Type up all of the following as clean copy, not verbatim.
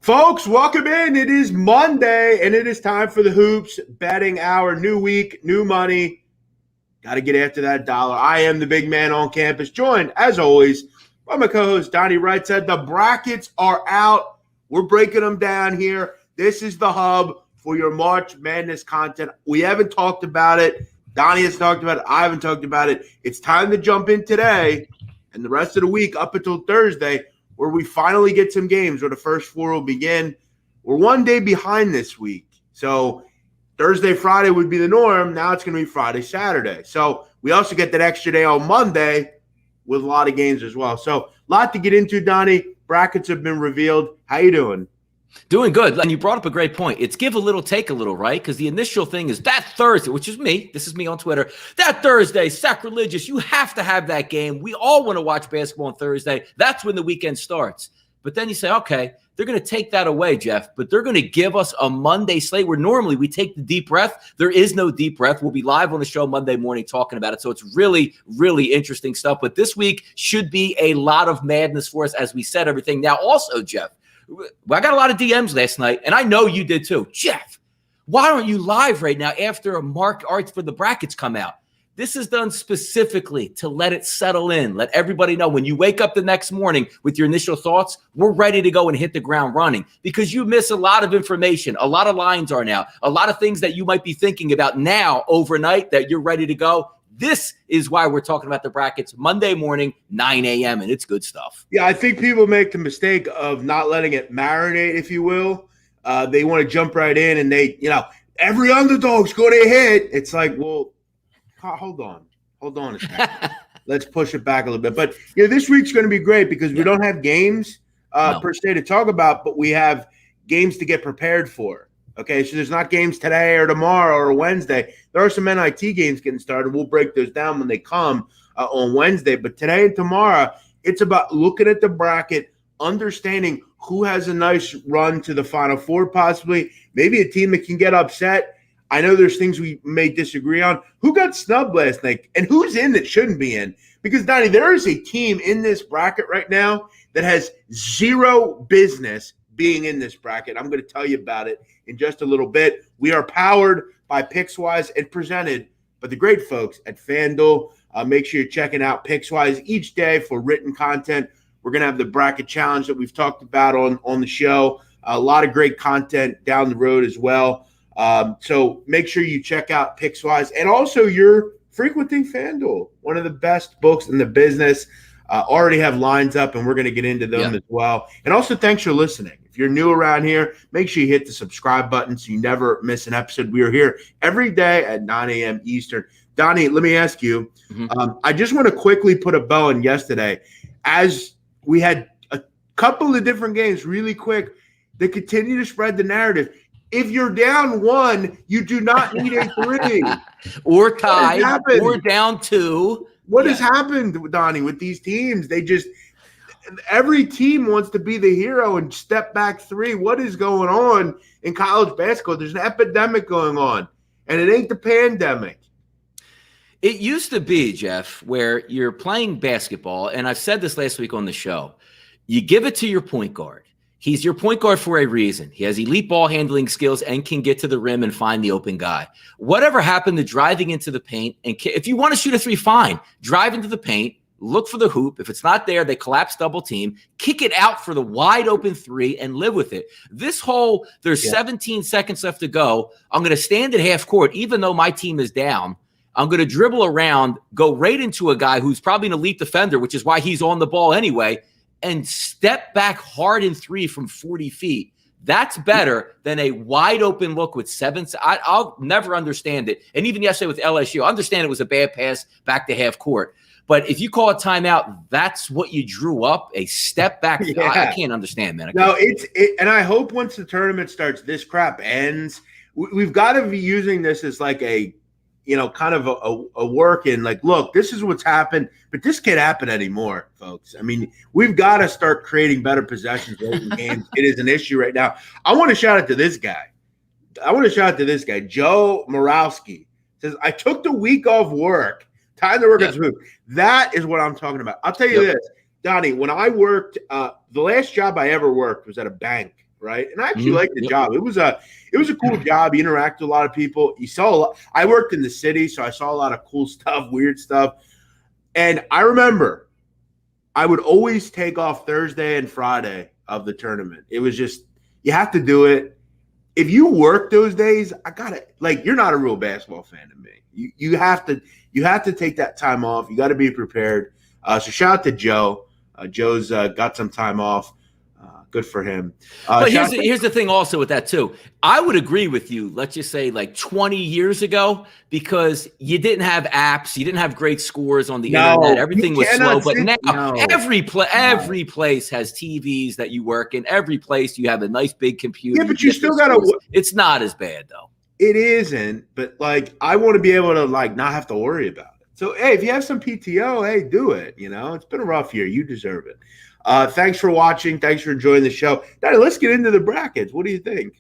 Folks, welcome in. It is Monday, and it is time for the Hoops Betting Hour. New week, new money. Got to get after that dollar. I am the big man on campus, joined, as always, by my co-host, Donnie Wright. Said the brackets are out. We're breaking them down here. This is the hub for your March Madness content. We haven't talked about it. Donnie has talked about it. I haven't talked about it. It's time to jump in today and the rest of the week up until Thursday, where we finally get some games where the first four will begin. We're one day behind this week. So Thursday, Friday would be the norm. Now it's going to be Friday, Saturday. So we also get that extra day on Monday with a lot of games as well. So a lot to get into, Donnie. Brackets have been revealed. How you doing? Doing good. And you brought up a great point. It's give a little, take a little, right? Because the initial thing is that Thursday, which is me. This is me on Twitter. That Thursday, sacrilegious. You have to have that game. We all want to watch basketball on Thursday. That's when the weekend starts. But then you say, okay, they're going to take that away, Jeff. But they're going to give us a Monday slate where normally we take the deep breath. There is no deep breath. We'll be live on the show Monday morning talking about it. So it's really, really interesting stuff. But this week should be a lot of madness for us as we set everything. Now, also, Jeff, I got a lot of DMs last night, and I know you did too. Jeff, why aren't you live right now after a mark arts for the brackets come out? This is done specifically to let it settle in, let everybody know when you wake up the next morning with your initial thoughts, we're ready to go and hit the ground running because you miss a lot of information. A lot of lines are now, a lot of things that you might be thinking about now overnight that you're ready to go. This is why we're talking about the brackets Monday morning, 9 a.m., and it's good stuff. Yeah, I think people make the mistake of not letting it marinate, if you will. They want to jump right in, and every underdog's going to hit. It's like, well, hold on a second. Let's push it back a little bit. But this week's going to be great because we don't have games per se to talk about, but we have games to get prepared for. Okay, so there's not games today or tomorrow or Wednesday. There are some NIT games getting started. We'll break those down when they come on Wednesday. But today and tomorrow, it's about looking at the bracket, understanding who has a nice run to the Final Four possibly, maybe a team that can get upset. I know there's things we may disagree on. Who got snubbed last night and who's in that shouldn't be in? Because, Donnie, there is a team in this bracket right now that has zero business being in this bracket. I'm going to tell you about it in just a little bit. We are powered by Pickswise and presented by the great folks at FanDuel. Make sure you're checking out Pickswise each day for written content. We're going to have the bracket challenge that we've talked about on the show. A lot of great content down the road as well. So make sure you check out Pickswise. And also you're frequenting FanDuel, one of the best books in the business. Already have lines up, and we're going to get into them as well. And also, thanks for listening. If you're new around here, make sure you hit the subscribe button so you never miss an episode. We are here every day at 9 a.m. Eastern. Donnie, let me ask you, I just want to quickly put a bow in yesterday. As we had a couple of different games really quick that continue to spread the narrative. If you're down one, you do not need a three. Or tied, or down two. What has happened, Donnie, with these teams? Every team wants to be the hero and step back three. What is going on in college basketball? There's an epidemic going on, and it ain't the pandemic. It used to be, Jeff, where you're playing basketball, and I've said this last week on the show, you give it to your point guard. He's your point guard for a reason. He has elite ball handling skills and can get to the rim and find the open guy. Whatever happened to driving into the paint, and if you want to shoot a three, fine. Drive into the paint, look for the hoop. If it's not there, they collapse double team, kick it out for the wide open three, and live with it. This whole, there's 17 seconds left to go. I'm going to stand at half court, even though my team is down. I'm going to dribble around, go right into a guy who's probably an elite defender, which is why he's on the ball anyway, and step back hard in three from 40 feet. That's better than a wide open look with seven. I'll never understand it. And even yesterday with LSU, I understand it was a bad pass back to half court. But if you call a timeout, that's what you drew up, a step back. I can't understand, man. No, and I hope once the tournament starts, this crap ends. We've got to be using this as like a, kind of a work in like, look, this is what's happened, but this can't happen anymore, folks. I mean, we've got to start creating better possessions late in games. It is an issue right now. I want to shout out to this guy. Joe Morowski says, I took the week off work. Time to work on smooth. That is what I'm talking about. I'll tell you this, Donnie, when I worked, the last job I ever worked was at a bank. right? And I actually liked the job. It was a cool job. You interact with a lot of people. You saw a lot. I worked in the city, so I saw a lot of cool stuff, weird stuff. And I remember I would always take off Thursday and Friday of the tournament. It was just, you have to do it. If you work those days, you're not a real basketball fan to me. You have to take that time off. You got to be prepared. So shout out to Joe. Joe's got some time off. Good for him. But here's the thing also with that too. I would agree with you, let's just say like 20 years ago, because you didn't have apps, you didn't have great scores on the internet, everything was slow. But now every place has TVs that you work in, every place you have a nice big computer. Yeah, but you still got to. It's not as bad though. It isn't, but like I want to be able to like not have to worry about it. So hey, if you have some PTO, hey, do it. You know, it's been a rough year. You deserve it. Thanks for watching. Thanks for enjoying the show. Daddy, let's get into the brackets. What do you think?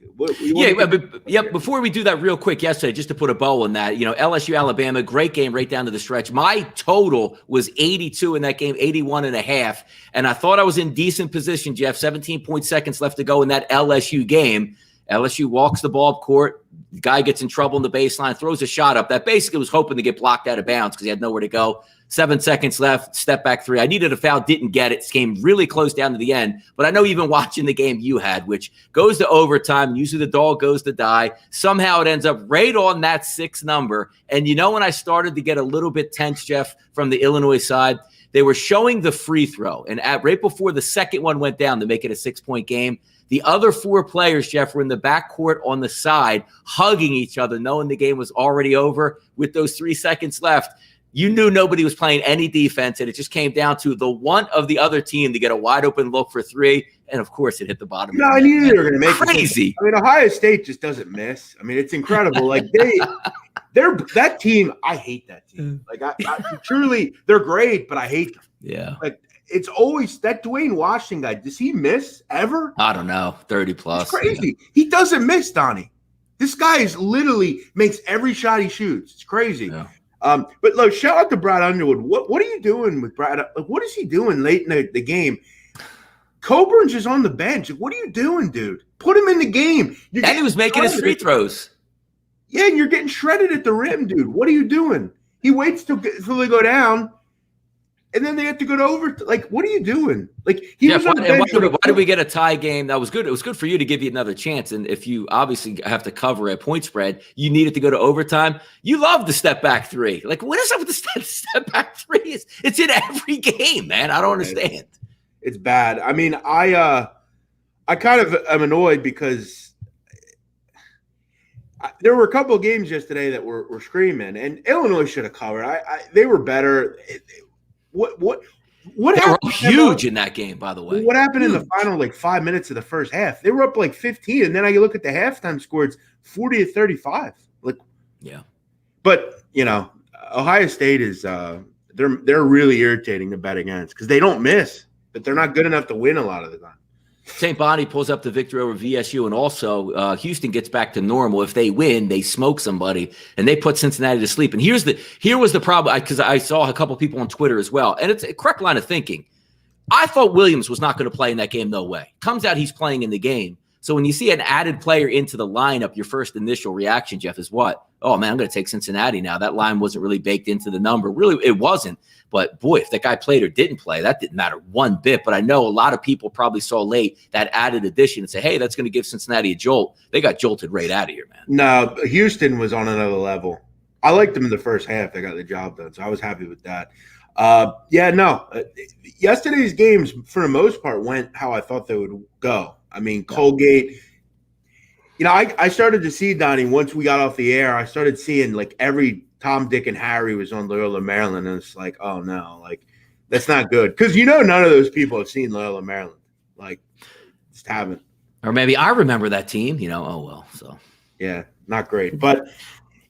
Before we do that real quick yesterday, just to put a bow on that, LSU, Alabama, great game right down to the stretch. My total was 82 in that game, 81.5. And I thought I was in decent position, Jeff. 17 seconds left to go in that LSU game. LSU walks the ball up court. The guy gets in trouble in the baseline, throws a shot up that basically was hoping to get blocked out of bounds because he had nowhere to go. 7 seconds left, step back three. I needed a foul, didn't get it. Came really close down to the end. But I know even watching the game you had, which goes to overtime, usually the dog goes to die. Somehow it ends up right on that 6 number. And when I started to get a little bit tense, Jeff, from the Illinois side, they were showing the free throw. And right before the second one went down to make it a 6-point game, the other 4 players, Jeff, were in the backcourt on the side, hugging each other, knowing the game was already over with those 3 seconds left. You knew nobody was playing any defense, and it just came down to the one of the other team to get a wide-open look for 3, and, of course, it hit the bottom. No, I knew they were going to make it. Crazy. I mean, Ohio State just doesn't miss. I mean, it's incredible. Like, that team, I hate that team. Like, I truly, they're great, but I hate them. Yeah. Like, it's always that Dwayne Washington guy. Does he miss ever? I don't know. 30+. It's crazy. Yeah. He doesn't miss, Donnie. This guy is literally makes every shot he shoots. It's crazy. Yeah. But look, shout out to Brad Underwood. What are you doing with Brad? Like, what is he doing late in the game? Coburn's just on the bench. Like, what are you doing, dude? Put him in the game. And he was making his free throws. Yeah, and you're getting shredded at the rim, dude. What are you doing? He waits till they go down, and then they have to go to overtime. Like, what are you doing? Like, he was on the bench. Why did we get a tie game? That was good. It was good for you to give you another chance. And if you obviously have to cover a point spread, you needed to go to overtime. You love the step back 3. Like, what is up with the step back 3? It's in every game, man. I don't understand. It's bad. I mean, I kind of am annoyed because there were a couple of games yesterday that were screaming, and Illinois should have covered. They were better. What they happened? Were huge in that game, by the way. What happened in the final, like 5 minutes of the first half? They were up like 15, and then I look at the halftime score; it's 40-35. Like, yeah. But Ohio State is they're really irritating to bet against because they don't miss, but they're not good enough to win a lot of the time. St. Bonnie pulls up the victory over VSU, and also Houston gets back to normal. If they win, they smoke somebody, and they put Cincinnati to sleep. And here was the problem, because I saw a couple people on Twitter as well, and it's a correct line of thinking. I thought Williams was not going to play in that game, no way. Comes out he's playing in the game. So when you see an added player into the lineup, your first initial reaction, Jeff, is what? Oh, man, I'm going to take Cincinnati now. That line wasn't really baked into the number. Really, it wasn't. But, boy, if that guy played or didn't play, that didn't matter one bit. But I know a lot of people probably saw late that added addition and say, hey, that's going to give Cincinnati a jolt. They got jolted right out of here, man. No, Houston was on another level. I liked them in the first half. They got the job done, so I was happy with that. Yesterday's games, for the most part, went how I thought they would go. I mean, Colgate – I started to see, Donnie, once we got off the air, I started seeing like every Tom, Dick, and Harry was on Loyola, Maryland, and it's like, oh no, like that's not good because none of those people have seen Loyola, Maryland, like just haven't. Or maybe I remember that team, oh well. So yeah, not great, but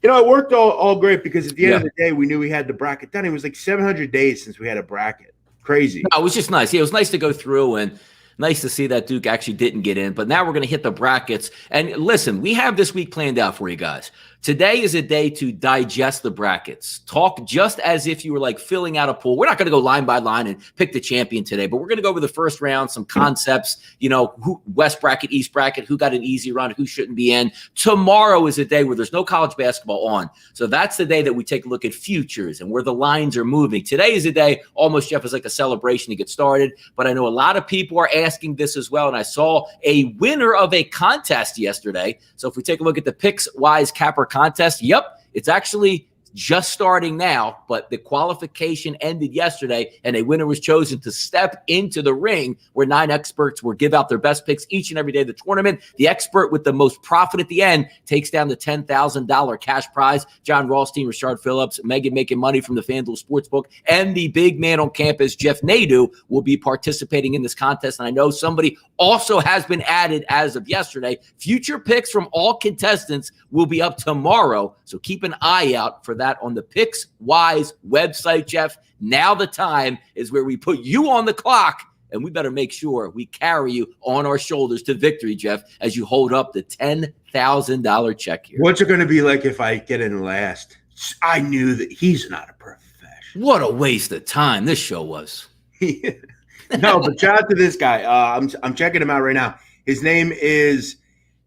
it worked all great because at the end of the day, we knew we had the bracket done. It was like 700 days since we had a bracket. Crazy. No, it was just nice. Yeah, it was nice to go through and. Nice to see that Duke actually didn't get in, but now we're going to hit the brackets. And listen, we have this week planned out for you guys. Today is a day to digest the brackets. Talk just as if you were like filling out a pool. We're not going to go line by line and pick the champion today, but we're going to go over the first round, some concepts, who West bracket, East bracket, who got an easy run, who shouldn't be in. Tomorrow is a day where there's no college basketball on. So that's the day that we take a look at futures and where the lines are moving. Today is a day almost, Jeff, is like a celebration to get started, but I know a lot of people are asking this as well, and I saw a winner of a contest yesterday. So if we take a look at the Pickswise Capper contest, yep, it's actually just starting now, but the qualification ended yesterday, and a winner was chosen to step into the ring where 9 experts will give out their best picks each and every day of the tournament. The expert with the most profit at the end takes down the $10,000 cash prize. John Rothstein, Rashard Phillips, Megan making money from the FanDuel Sportsbook, and the big man on campus, Jeff Nadu, will be participating in this contest. And I know somebody also has been added as of yesterday. Future picks from all contestants will be up tomorrow, so keep an eye out for that on the Pickswise website, Jeff. Now the time is where we put you on the clock, and we better make sure we carry you on our shoulders to victory, Jeff, as you hold up the $10,000 check here. What's it going to be like if I get in last? I knew that he's not a professional. What a waste of time this show was. No, but shout out to this guy. I'm checking him out right now. His name is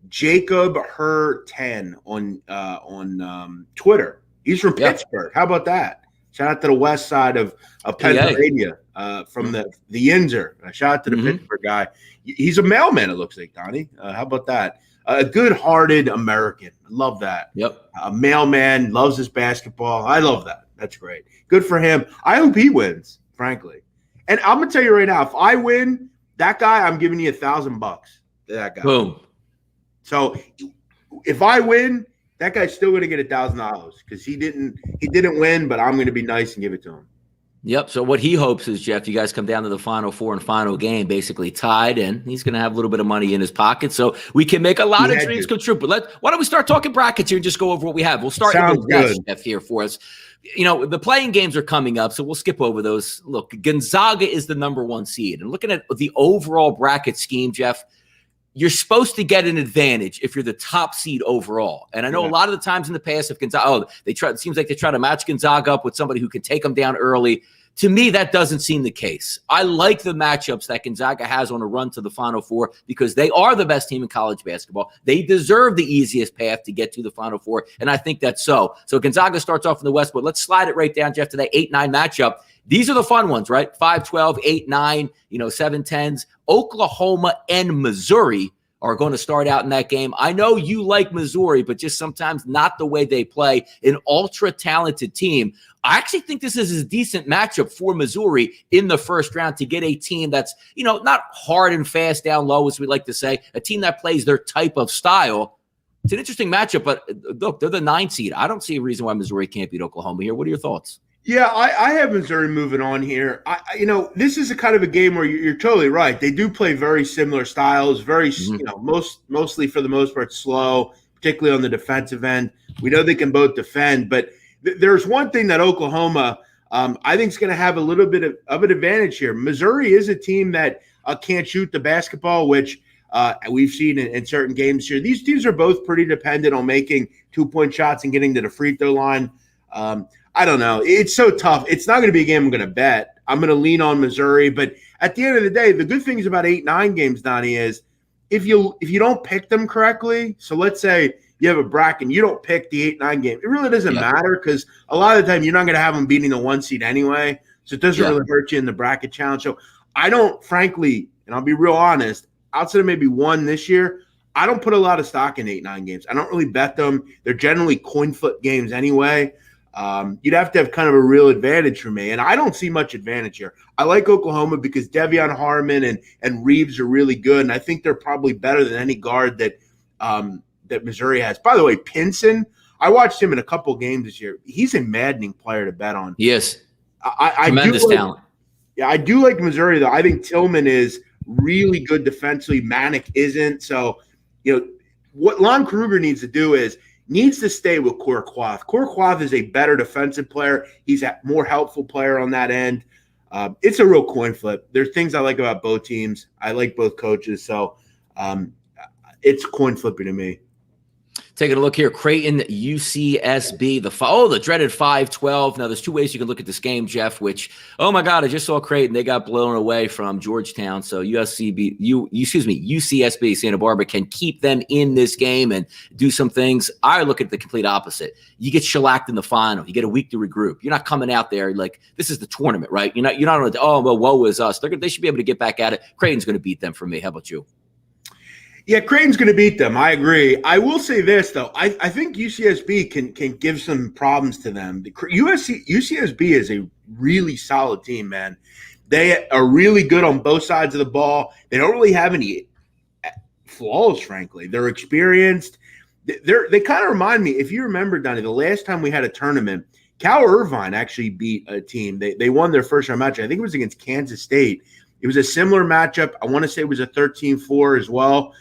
Jacob Her 10 on Twitter. He's from Pittsburgh. How about that? Shout out to the west side of Pennsylvania, from the Yinzer. Shout out to the Pittsburgh guy. He's a mailman, it looks like, Donnie. How about that? A good-hearted American. I love that. Yep. A mailman, loves his basketball. I love that. That's great. Good for him. I hope he wins, frankly. And I'm going to tell you right now, if I win, that guy, I'm giving you $1,000 to that guy. Boom. So if I win, that guy's still going to get $1,000 because he didn't win, but I'm going to be nice and give it to him. Yep. So what he hopes is, Jeff, you guys come down to the Final Four and final game, basically tied, and he's going to have a little bit of money in his pocket, so we can make a lot of dreams come true. But why don't we start talking brackets here and just go over what we have? We'll start with the Jeff here for us. The playing games are coming up, so we'll skip over those. Look, Gonzaga is the number 1 seed, and looking at the overall bracket scheme, Jeff, you're supposed to get an advantage if you're the top seed overall. And I know a lot of the times in the past, if Gonzaga, it seems like they try to match Gonzaga up with somebody who can take them down early. To me, that doesn't seem the case. I like the matchups that Gonzaga has on a run to the Final Four because they are the best team in college basketball. They deserve the easiest path to get to the Final Four, and I think that's so. So Gonzaga starts off in the West, but let's slide it right down, Jeff, to that 8-9 matchup. These are the fun ones, right? 5-12, 8-9, 7-10s. Oklahoma and Missouri are going to start out in that game. I know you like Missouri, but just sometimes not the way they play. An ultra-talented team. I actually think this is a decent matchup for Missouri in the first round to get a team that's, not hard and fast down low, as we like to say, a team that plays their type of style. It's an interesting matchup, but look, they're the 9 seed. I don't see a reason why Missouri can't beat Oklahoma here. What are your thoughts? Yeah, I have Missouri moving on here. This is a kind of a game where you're totally right. They do play very similar styles, very, mostly for the most part slow, particularly on the defensive end. We know they can both defend, but there's one thing that Oklahoma, I think, is going to have a little bit of an advantage here. Missouri is a team that can't shoot the basketball, which we've seen in certain games here. These teams are both pretty dependent on making 2-point shots and getting to the free throw line. I don't know. It's so tough. It's not going to be a game I'm going to bet. I'm going to lean on Missouri. But at the end of the day, the good things about 8-9 games, Donnie, is if you don't pick them correctly, so let's say you have a bracket and you don't pick the 8-9 game, it really doesn't matter because a lot of the time you're not going to have them beating the 1 seed anyway. So it doesn't really hurt you in the bracket challenge. So I don't, frankly, and I'll be real honest, outside of maybe one this year, I don't put a lot of stock in 8-9 games. I don't really bet them. They're generally coin flip games anyway. You'd have to have kind of a real advantage for me, and I don't see much advantage here. I like Oklahoma because Devion Harmon and Reeves are really good, and I think they're probably better than any guard that Missouri has. By the way, Pinson, I watched him in a couple games this year. He's a maddening player to bet on. Yes, tremendous talent. Yeah, I do like Missouri, though. I think Tillman is really good defensively. Manick isn't. So, what Lon Kruger needs to do is needs to stay with Courtois. Courtois is a better defensive player. He's a more helpful player on that end. It's a real coin flip. There's things I like about both teams. I like both coaches. So it's coin flipping to me. Taking a look here, Creighton, UCSB, the dreaded 5-12. Now, there's two ways you can look at this game, Jeff, which, oh my God, I just saw Creighton. They got blown away from Georgetown. So UCSB, Santa Barbara can keep them in this game and do some things. I look at the complete opposite. You get shellacked in the final. You get a week to regroup. You're not coming out there like this is the tournament, right? You're not oh, well, woe is us. They should be able to get back at it. Creighton's going to beat them for me. How about you? Yeah, Creighton's going to beat them. I agree. I will say this, though. I think UCSB can give some problems to them. UCSB is a really solid team, man. They are really good on both sides of the ball. They don't really have any flaws, frankly. They're experienced. They kind of remind me, if you remember, Donnie, the last time we had a tournament, Cal Irvine actually beat a team. They won their first round match. I think it was against Kansas State. It was a similar matchup. I want to say it was a 13-4 as well.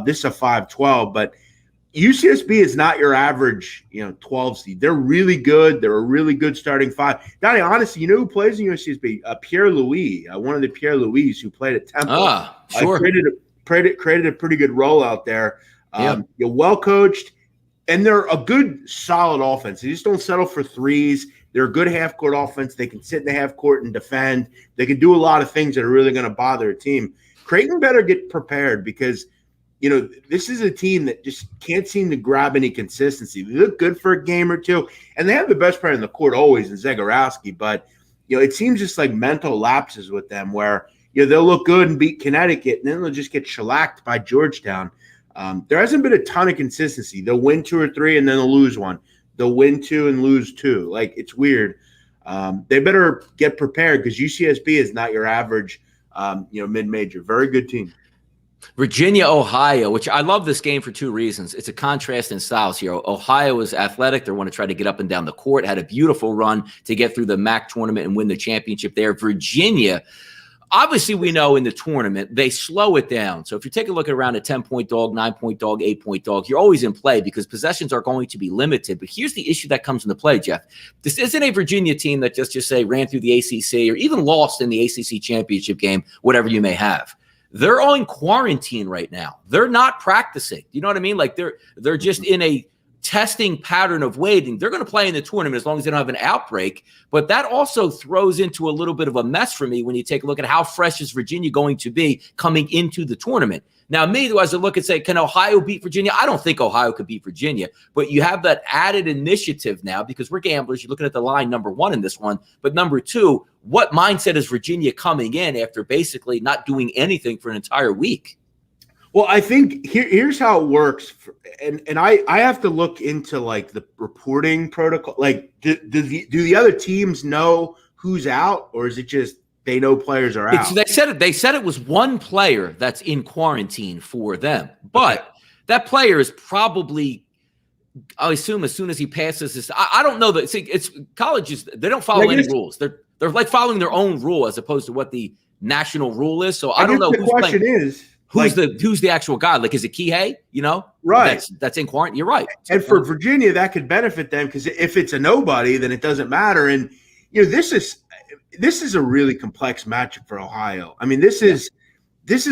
This is a 5-12, but UCSB is not your average, 12 seed. They're really good. They're a really good starting five. Donnie, honestly, you know who plays in UCSB? Pierre Louis, one of the Pierre Louis who played at Temple. Sure. Created a pretty good role out there. You're well coached, and they're a good, solid offense. They just don't settle for threes. They're a good half-court offense. They can sit in the half-court and defend. They can do a lot of things that are really going to bother a team. Creighton better get prepared because – this is a team that just can't seem to grab any consistency. They look good for a game or two, and they have the best player in the court always in Zagorowski. But, it seems just like mental lapses with them where, they'll look good and beat Connecticut, and then they'll just get shellacked by Georgetown. There hasn't been a ton of consistency. They'll win 2 or 3, and then they'll lose 1. They'll win 2 and lose 2. Like, it's weird. They better get prepared because UCSB is not your average, mid-major. Very good team. Virginia, Ohio, which I love this game for 2 reasons. It's a contrast in styles here. Ohio is athletic. They want to try to get up and down the court, had a beautiful run to get through the MAC tournament and win the championship there. Virginia, obviously we know in the tournament, they slow it down. So if you take a look at around a 10-point dog, 9-point dog, 8-point dog, you're always in play because possessions are going to be limited. But here's the issue that comes into play, Jeff. This isn't a Virginia team that just say ran through the ACC or even lost in the ACC championship game, whatever you may have. They're on quarantine right now. They're not practicing. You know what I mean? Like they're just in a testing pattern of waiting. They're going to play in the tournament as long as they don't have an outbreak. But that also throws into a little bit of a mess for me when you take a look at how fresh is Virginia going to be coming into the tournament. Now, me, as I look and say, can Ohio beat Virginia? I don't think Ohio could beat Virginia, but you have that added initiative now because we're gamblers. You're looking at the line, number 1 in this one. But number 2, what mindset is Virginia coming in after basically not doing anything for an entire week? Well, I think here's how it works. And I have to look into like the reporting protocol. Like, do the other teams know who's out, or is it just they know players are out? They said it was one player that's in quarantine for them, but that player is probably, I assume, as soon as he passes this. I don't know that. See, it's colleges. They don't follow any rules. They're like following their own rule as opposed to what the national rule is. So I don't know. The question is who's the actual guy? Like, is it Kihei? Right. That's in quarantine. You're right. And for Virginia, that could benefit them because if it's a nobody, then it doesn't matter. And this is a really complex matchup for Ohio. I mean, this is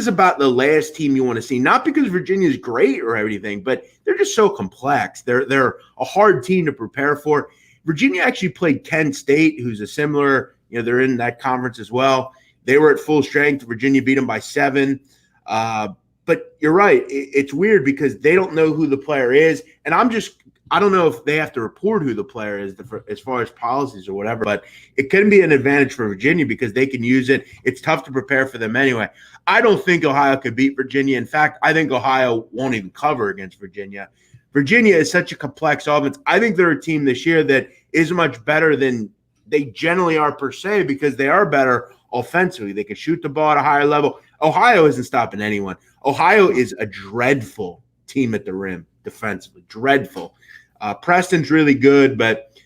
about the last team you want to see, not because Virginia is great or everything, but they're just so complex. They're a hard team to prepare for. Virginia actually played Kent State, who's a similar, they're in that conference as well. They were at full strength. Virginia beat them by 7. But you're right. It's weird because they don't know who the player is. And I don't know if they have to report who the player is as far as policies or whatever, but it can be an advantage for Virginia because they can use it. It's tough to prepare for them anyway. I don't think Ohio could beat Virginia. In fact, I think Ohio won't even cover against Virginia. Virginia is such a complex offense. I think they're a team this year that is much better than they generally are per se because they are better offensively. They can shoot the ball at a higher level. Ohio isn't stopping anyone. Ohio is a dreadful team at the rim defensively. Dreadful. Preston's really good, but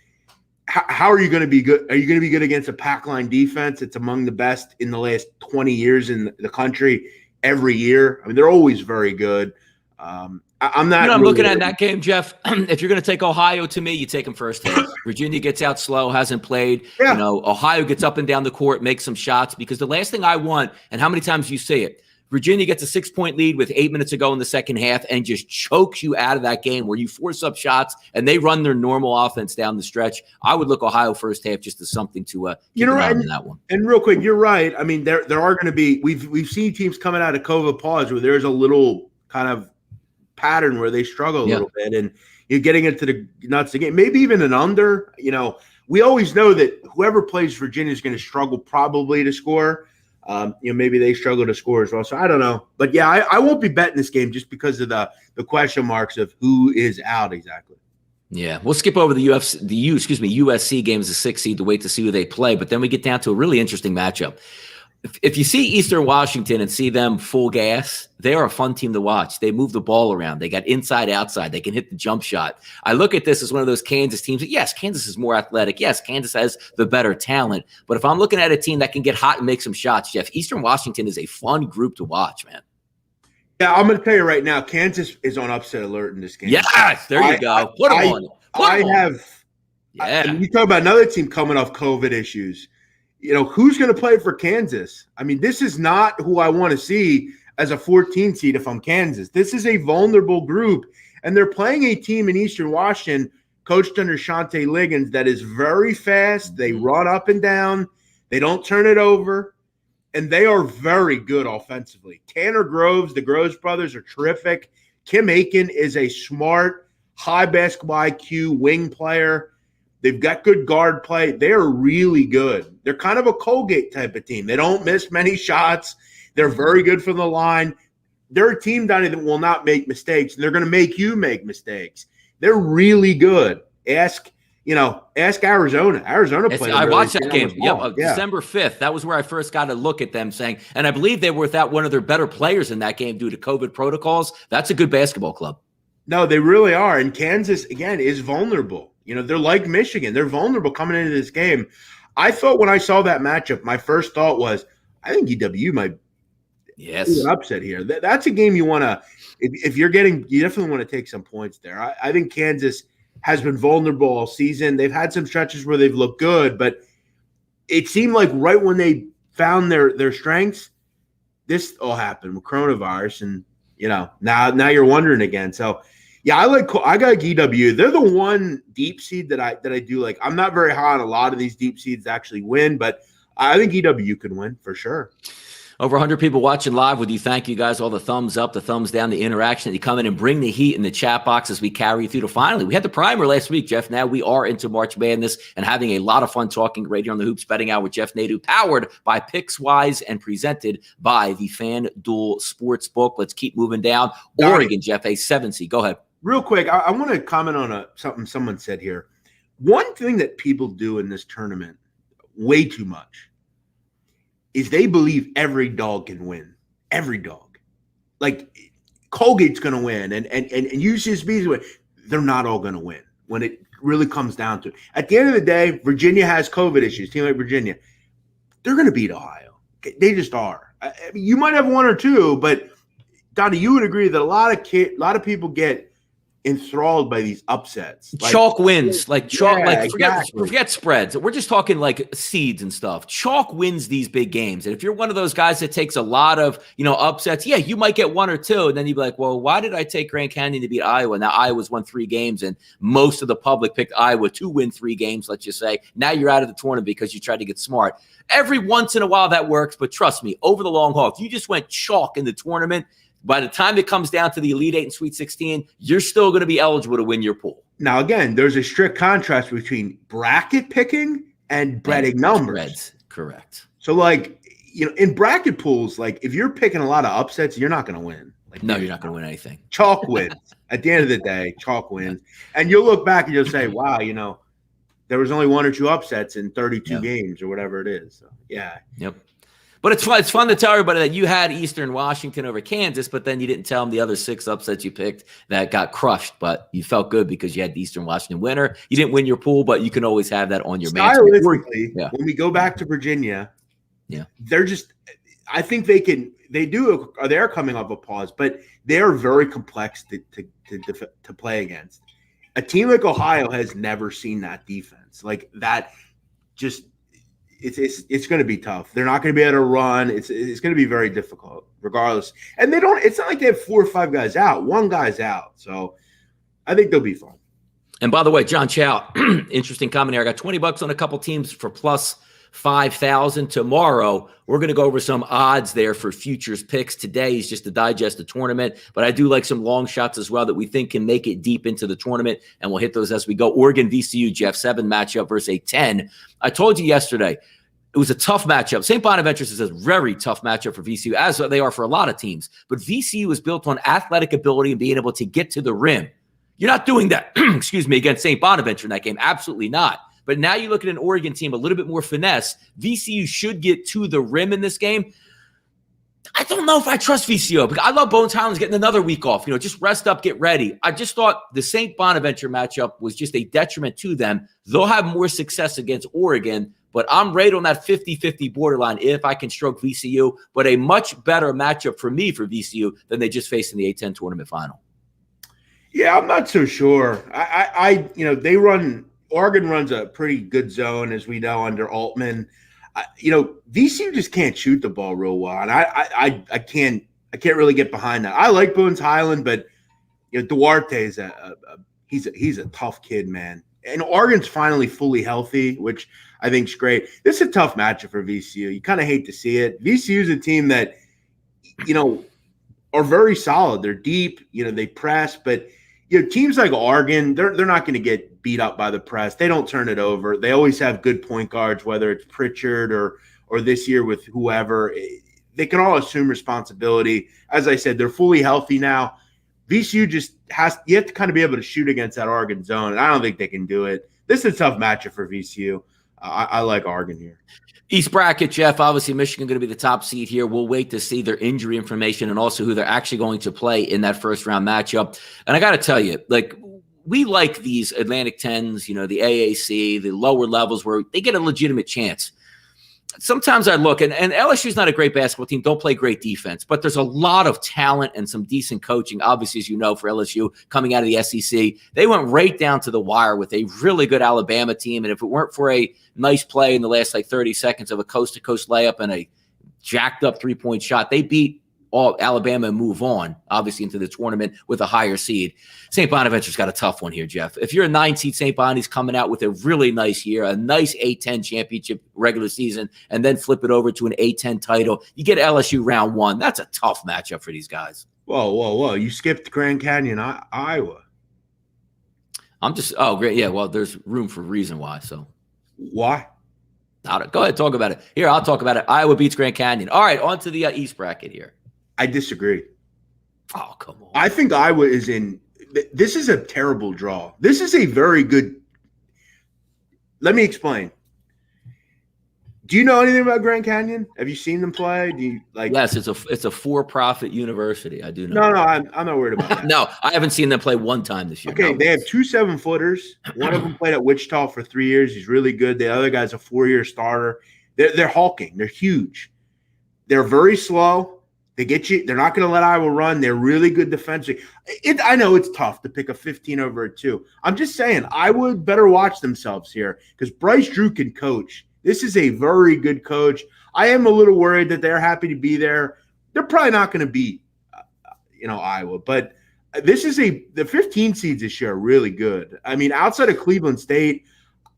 how are you going to be good? Are you going to be good against a pack line defense? It's among the best in the last 20 years in the country every year. I mean, they're always very good. I'm not. I'm looking at that game, Jeff. If you're going to take Ohio, to me, you take them first half. Virginia gets out slow, hasn't played. Yeah. Ohio gets up and down the court, makes some shots because the last thing I want, and how many times you say it, Virginia gets a 6-point lead with 8 minutes to go in the second half and just chokes you out of that game where you force up shots and they run their normal offense down the stretch. I would look Ohio first half just as something to keep an eye on that one. And real quick, you're right. I mean, there are going to be we've seen teams coming out of COVID pause where there's a little kind of pattern where they struggle a little bit, and you're getting into the nuts of the game. Maybe even an under. We always know that whoever plays Virginia is going to struggle probably to score. Maybe they struggle to score as well. So I don't know. But yeah, I won't be betting this game just because of the question marks of who is out exactly. Yeah, we'll skip over the USC game as a 6 seed to wait to see who they play. But then we get down to a really interesting matchup. If you see Eastern Washington and see them full gas, they are a fun team to watch. They move the ball around. They got inside, outside. They can hit the jump shot. I look at this as one of those Kansas teams that, yes, Kansas is more athletic. Yes, Kansas has the better talent. But if I'm looking at a team that can get hot and make some shots, Jeff, Eastern Washington is a fun group to watch, man. Yeah, I'm going to tell you right now, Kansas is on upset alert in this game. Yes, there you go. Put them on it. And you talk about another team coming off COVID issues. Who's going to play for Kansas? I mean, this is not who I want to see as a 14 seed if I'm Kansas. This is a vulnerable group, and they're playing a team in Eastern Washington coached under Shante Liggins that is very fast. They run up and down. They don't turn it over, and they are very good offensively. Tanner Groves, the Groves brothers, are terrific. Kim Aiken is a smart, high basketball IQ wing player. They've got good guard play. They're really good. They're kind of a Colgate type of team. They don't miss many shots. They're very good from the line. They're a team, Donnie, that will not make mistakes, and they're going to make you make mistakes. They're really good. Ask Arizona. Arizona played. I watched that game. December 5th. That was where I first got a look at them saying, and I believe they were without one of their better players in that game due to COVID protocols. That's a good basketball club. No, they really are. And Kansas, again, is vulnerable. They're like Michigan. They're vulnerable coming into this game. I thought when I saw that matchup, my first thought was, I think EW might be an upset here. That's a game you want to – if you're getting – you definitely want to take some points there. I think Kansas has been vulnerable all season. They've had some stretches where they've looked good, but it seemed like right when they found their strengths, this all happened with coronavirus. And, now you're wondering again. So – yeah, I got EW. They're the one deep seed that I do like. I'm not very high on a lot of these deep seeds to actually win, but I think EW can win for sure. Over 100 people watching live with you. Thank you guys. All the thumbs up, the thumbs down, the interaction that you come in and bring the heat in the chat box as we carry you through to finally. We had the primer last week, Jeff. Now we are into March Madness and having a lot of fun talking right here on the Hoops Betting Hour with Jeff Nadu, powered by Pickswise and presented by the FanDuel Sportsbook. Let's keep moving down. Oregon, Jeff, a 7 seed. Go ahead. Real quick, I want to comment on something someone said here. One thing that people do in this tournament way too much is they believe every dog can win. Every dog. Like Colgate's going to win and UCSB is going to win. They're not all going to win when it really comes down to it. At the end of the day, Virginia has COVID issues. Team like Virginia, they're going to beat Ohio. They just are. I mean, you might have one or two, but Donnie, you would agree that a lot of people get enthralled by these upsets. Chalk wins. Exactly. Forget spreads. We're just talking like seeds and stuff. Chalk wins these big games. And if you're one of those guys that takes a lot of, upsets, yeah, you might get one or two. And then you'd be like, well, why did I take Grand Canyon to beat Iowa? Now Iowa's won 3 games and most of the public picked Iowa to win 3 games, let's just say. Now you're out of the tournament because you tried to get smart. Every once in a while that works, but trust me, over the long haul, if you just went chalk in the tournament, by the time it comes down to the Elite 8 and Sweet 16, you're still going to be eligible to win your pool. Now, again, there's a strict contrast between bracket picking and betting numbers. Spreads. Correct. So, in bracket pools, if you're picking a lot of upsets, you're not going to win. No, you're not going to win anything. Chalk wins. At the end of the day, chalk wins. And you'll look back and you'll say, wow, there was only 1 or 2 upsets in 32 games or whatever it is. So, yeah. Yep. But it's fun to tell everybody that you had Eastern Washington over Kansas, but then you didn't tell them the other 6 upsets you picked that got crushed. But you felt good because you had the Eastern Washington winner. You didn't win your pool, but you can always have that on your match. Stylistically, when we go back to Virginia, they're just – I think they're coming off a pause, but they're very complex to play against. A team like Ohio has never seen that defense. Like that just – it's going to be tough. They're not going to be able to run. It's going to be very difficult, regardless. And they don't. It's not like they have 4 or 5 guys out. One guy's out, so I think they'll be fine. And by the way, John Chow, interesting comment here. I got $20 on a couple teams for plus 5,000 tomorrow. We're going to go over some odds there for futures picks. Today is just to digest the tournament, but I do like some long shots as well that we think can make it deep into the tournament, and we'll hit those as we go. Oregon VCU, Jeff, 7 matchup versus a 10. I told you yesterday it was a tough matchup. St. Bonaventure is a very tough matchup for VCU, as they are for a lot of teams. But VCU is built on athletic ability and being able to get to the rim. You're not doing that, excuse me, against St. Bonaventure in that game. Absolutely not. But now you look at an Oregon team, a little bit more finesse. VCU should get to the rim in this game. I don't know if I trust VCU because I love Bones Highlands getting another week off. Just rest up, get ready. I just thought the St. Bonaventure matchup was just a detriment to them. They'll have more success against Oregon, but I'm right on that 50-50 borderline if I can stroke VCU, but a much better matchup for me for VCU than they just faced in the A-10 tournament final. Yeah, I'm not so sure. Oregon runs a pretty good zone, as we know, under Altman. VCU just can't shoot the ball real well, and I can't really get behind that. I like Bones Highland, but Duarte is he's a tough kid, man. And Oregon's finally fully healthy, which I think is great. This is a tough matchup for VCU. You kind of hate to see it. VCU is a team that are very solid. They're deep. They press, but teams like Oregon, they're not going to get beat up by the press. They don't turn it over. They always have good point guards, whether it's Pritchard or this year with whoever. They can all assume responsibility. As I said, they're fully healthy now. VCU you have to kind of be able to shoot against that Oregon zone, and I don't think they can do it. This is a tough matchup for VCU. I like Oregon here. East bracket, Jeff, obviously Michigan going to be the top seed here. We'll wait to see their injury information and also who they're actually going to play in that first-round matchup. And I got to tell you, we like these Atlantic 10s, the AAC, the lower levels where they get a legitimate chance. Sometimes I look, and LSU's not a great basketball team, don't play great defense, but there's a lot of talent and some decent coaching, obviously, as you know, for LSU coming out of the SEC. They went right down to the wire with a really good Alabama team, and if it weren't for a nice play in the last 30 seconds of a coast-to-coast layup and a jacked-up three-point shot, they beat all Alabama and move on, obviously, into the tournament with a higher seed. St. Bonaventure's got a tough one here, Jeff. If you're a 9-seed, St. Bonnie's coming out with a really nice year, a nice A-10 championship regular season, and then flip it over to an A-10 title. You get LSU round 1. That's a tough matchup for these guys. Whoa. You skipped Grand Canyon, Iowa. Great. Yeah, well, there's room for reason why. So why? Go ahead, talk about it. Here, I'll talk about it. Iowa beats Grand Canyon. All right, on to the East bracket here. I disagree. Oh, come on. I think Iowa is in – this is a terrible draw. This is a very good – let me explain. Do you know anything about Grand Canyon? Have you seen them play? Do you like? Yes, it's a for-profit university. I do know. No, I'm not worried about that. No, I haven't seen them play one time this year. Okay, no. They have 2 7-footers. One of them played at Wichita for 3 years. He's really good. The other guy's a 4-year starter. They're hulking. They're huge. They're very slow. They get you. They're not going to let Iowa run. They're really good defensively. I know it's tough to pick a 15 over a 2. I'm just saying Iowa better watch themselves here because Bryce Drew can coach. This is a very good coach. I am a little worried that they're happy to be there. They're probably not going to beat, Iowa, but this is the 15 seeds this year are really good. I mean, outside of Cleveland State,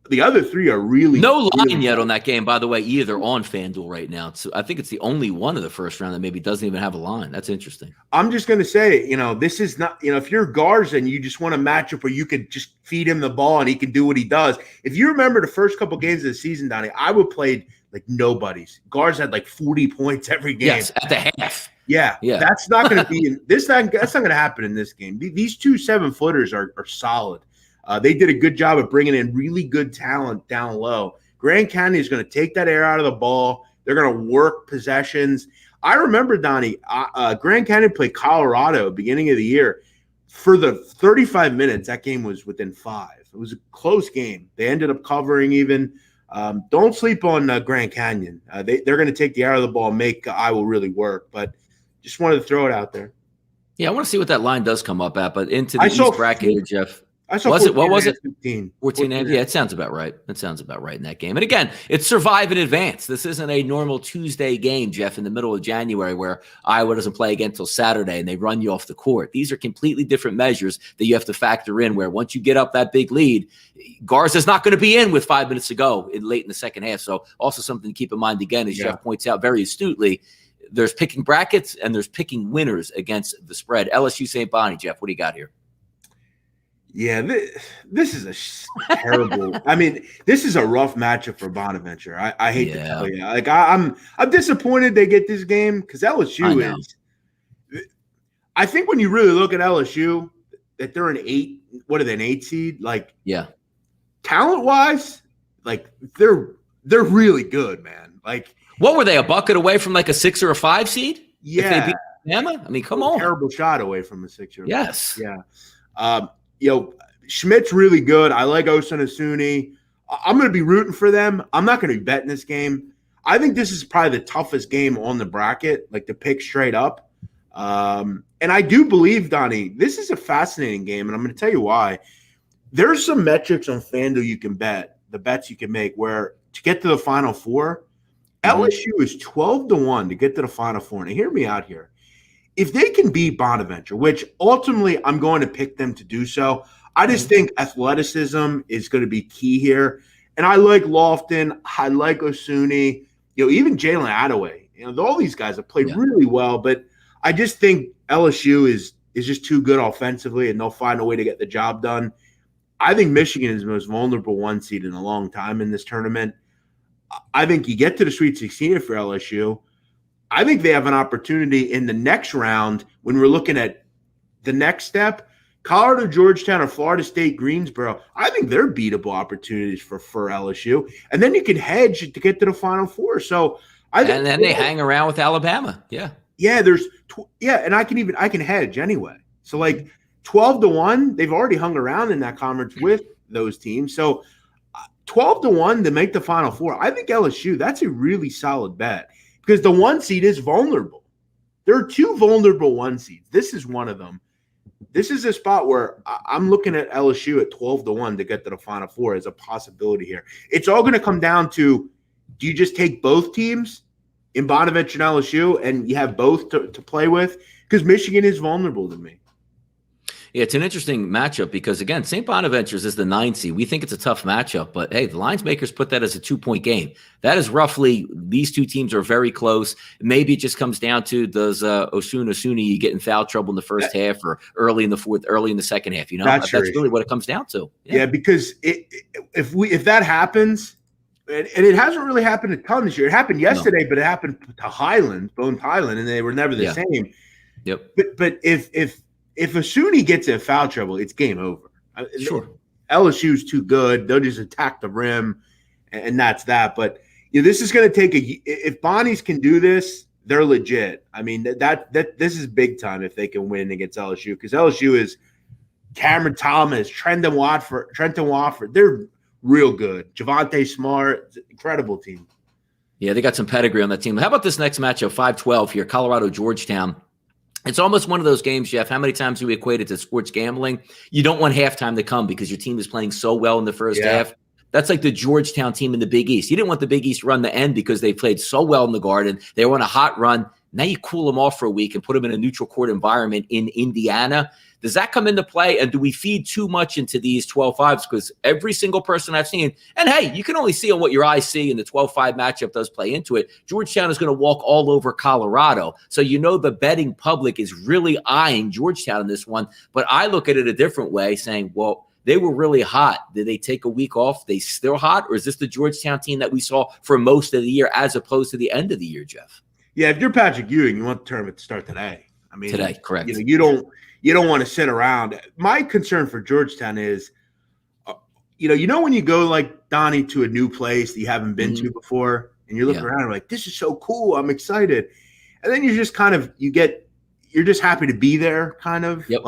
the other 3 are really no line really yet on that game, by the way, either on FanDuel right now. So I think it's the only one of the first round that maybe doesn't even have a line. That's interesting. I'm just going to say, this is not, if you're Garza and you just want a matchup where you could just feed him the ball and he can do what he does. If you remember the first couple games of the season, Donnie, Iowa played like nobody's. Garza had like 40 points every game. Yes, at the half. Yeah. That's not going to be in this. That's not going to happen in this game. These 2 7-footers are solid. They did a good job of bringing in really good talent down low. Grand Canyon is going to take that air out of the ball. They're going to work possessions. I remember, Donnie, Grand Canyon played Colorado beginning of the year. For the 35 minutes, that game was within 5. It was a close game. They ended up covering even. Don't sleep on Grand Canyon. They're going to take the air out of the ball and make Iowa really work. But just wanted to throw it out there. Yeah, I want to see what that line does come up at. But into the East bracket, Jeff. I saw Was it? What was it? 15. 14 and yeah, it sounds about right. That sounds about right in that game. And again, it's survive in advance. This isn't a normal Tuesday game, Jeff, in the middle of January where Iowa doesn't play again until Saturday and they run you off the court. These are completely different measures that you have to factor in where once you get up that big lead, Garza's not going to be in with 5 minutes to go late in the second half. So also something to keep in mind again, as Jeff points out very astutely, there's picking brackets and there's picking winners against the spread. LSU St. Bonnie, Jeff, what do you got here? Yeah, this is a terrible. I mean, this is a rough matchup for Bonaventure. I hate to tell you. Like I'm disappointed they get this game because LSU is. I think when you really look at LSU, that they're an 8. What are they, an 8 seed? Like, talent wise, like they're really good, man. Like, what were they, a bucket away from like a 6 or a 5 seed? Yeah, if they beat Alabama? I mean, come on, terrible shot away from a 6 or 5. Yes, Schmidt's really good. I like Osunniyi. I'm going to be rooting for them. I'm not going to be betting this game. I think this is probably the toughest game on the bracket, like to pick straight up. And I do believe, Donnie, this is a fascinating game, and I'm going to tell you why. There's some metrics on FanDuel you can bet, the bets you can make, where to get to the Final Four, LSU is 12-1 to get to the Final Four. Now, hear me out here. If they can beat Bonaventure, which ultimately I'm going to pick them to do so, I just think athleticism is going to be key here. And I like Lofton. I like Osunniyi. Even Jalen Attaway. All these guys have played really well, but I just think LSU is just too good offensively, and they'll find a way to get the job done. I think Michigan is the most vulnerable 1 seed in a long time in this tournament. I think you get to the Sweet 16 for LSU. I think they have an opportunity in the next round when we're looking at the next step. Colorado, Georgetown, or Florida State, Greensboro, I think they're beatable opportunities for LSU. And then you can hedge to get to the Final Four. So I think, and then they hang around with Alabama. Yeah. Yeah, and I can hedge anyway. So like 12-1, they've already hung around in that conference with those teams. So 12-1 to make the Final Four. I think LSU, that's a really solid bet because the 1 seed is vulnerable. There are 2 vulnerable 1 seeds. This is one of them. This is a spot where I'm looking at LSU at 12-1 to get to the Final Four as a possibility here. It's all going to come down to, do you just take both teams in Bonaventure and LSU and you have both to play with? Because Michigan is vulnerable to me. Yeah, it's an interesting matchup because, again, St. Bonaventure's is the 9 seed. We think it's a tough matchup, but, hey, the lines makers put that as a 2-point game. That is roughly – these 2 teams are very close. Maybe it just comes down to does Osunniyi get in foul trouble in the first half or early in the fourth, early in the second half. That's really what it comes down to. Yeah, because if that happens – and it hasn't really happened a ton this year. It happened yesterday, but it happened to Bone Highland, and they were never the same. Yep. But if Osunniyi gets in foul trouble, it's game over. Sure. LSU's too good. They'll just attack the rim, and that's that. But this is going to take if Bonnies can do this, they're legit. I mean, that this is big time if they can win against LSU because LSU is Cameron Thomas, Trenton Wofford. They're real good. Javonte Smart, incredible team. Yeah, they got some pedigree on that team. How about this next matchup, 5-12 here, Colorado, Georgetown? It's almost one of those games, Jeff. How many times do we equate it to sports gambling? You don't want halftime to come because your team is playing so well in the first half. That's like the Georgetown team in the Big East. You didn't want the Big East run to end because they played so well in the Garden. They were on a hot run. Now you cool them off for a week and put them in a neutral court environment in Indiana. Does that come into play? And do we feed too much into these 12-5s? Because every single person I've seen, and hey, you can only see on what your eyes see, and the 12-5 matchup does play into it. Georgetown is going to walk all over Colorado. So the betting public is really eyeing Georgetown in this one. But I look at it a different way, saying, well, they were really hot. Did they take a week off? They still hot? Or is this the Georgetown team that we saw for most of the year as opposed to the end of the year, Jeff? Yeah, if you're Patrick Ewing, you want the tournament to start today. I mean, today, correct. You don't want to sit around. My concern for Georgetown is, when you go like Donnie to a new place that you haven't been to before, and you're looking around and like, this is so cool, I'm excited, and then you're just you're just happy to be there, kind of. Yep.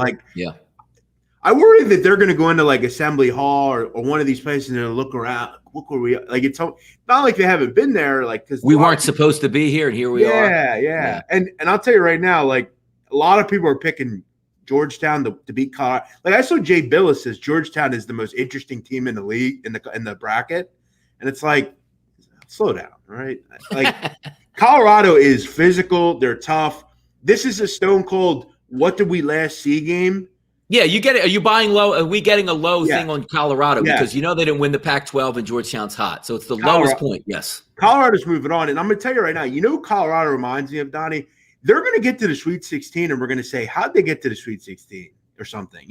I worry that they're going to go into like Assembly Hall or one of these places and they're look around. Look where we like. It's not like they haven't been there, like because we weren't supposed to be here, and here we are. Yeah. And I'll tell you right now, like a lot of people are picking Georgetown to beat Colorado. Like I saw Jay Billis says Georgetown is the most interesting team in the league in the bracket, and it's like, slow down, right? Like Colorado is physical, they're tough. This is a stone cold. What did we last see game? Yeah, you get it. Are you buying low? Are we getting a low thing on Colorado because they didn't win the Pac-12 and Georgetown's hot, so it's the lowest point. Yes, Colorado's moving on, and I'm going to tell you right now. You know who Colorado reminds me of, Donnie? They're going to get to the Sweet 16, and we're going to say, how'd they get to the Sweet 16 or something?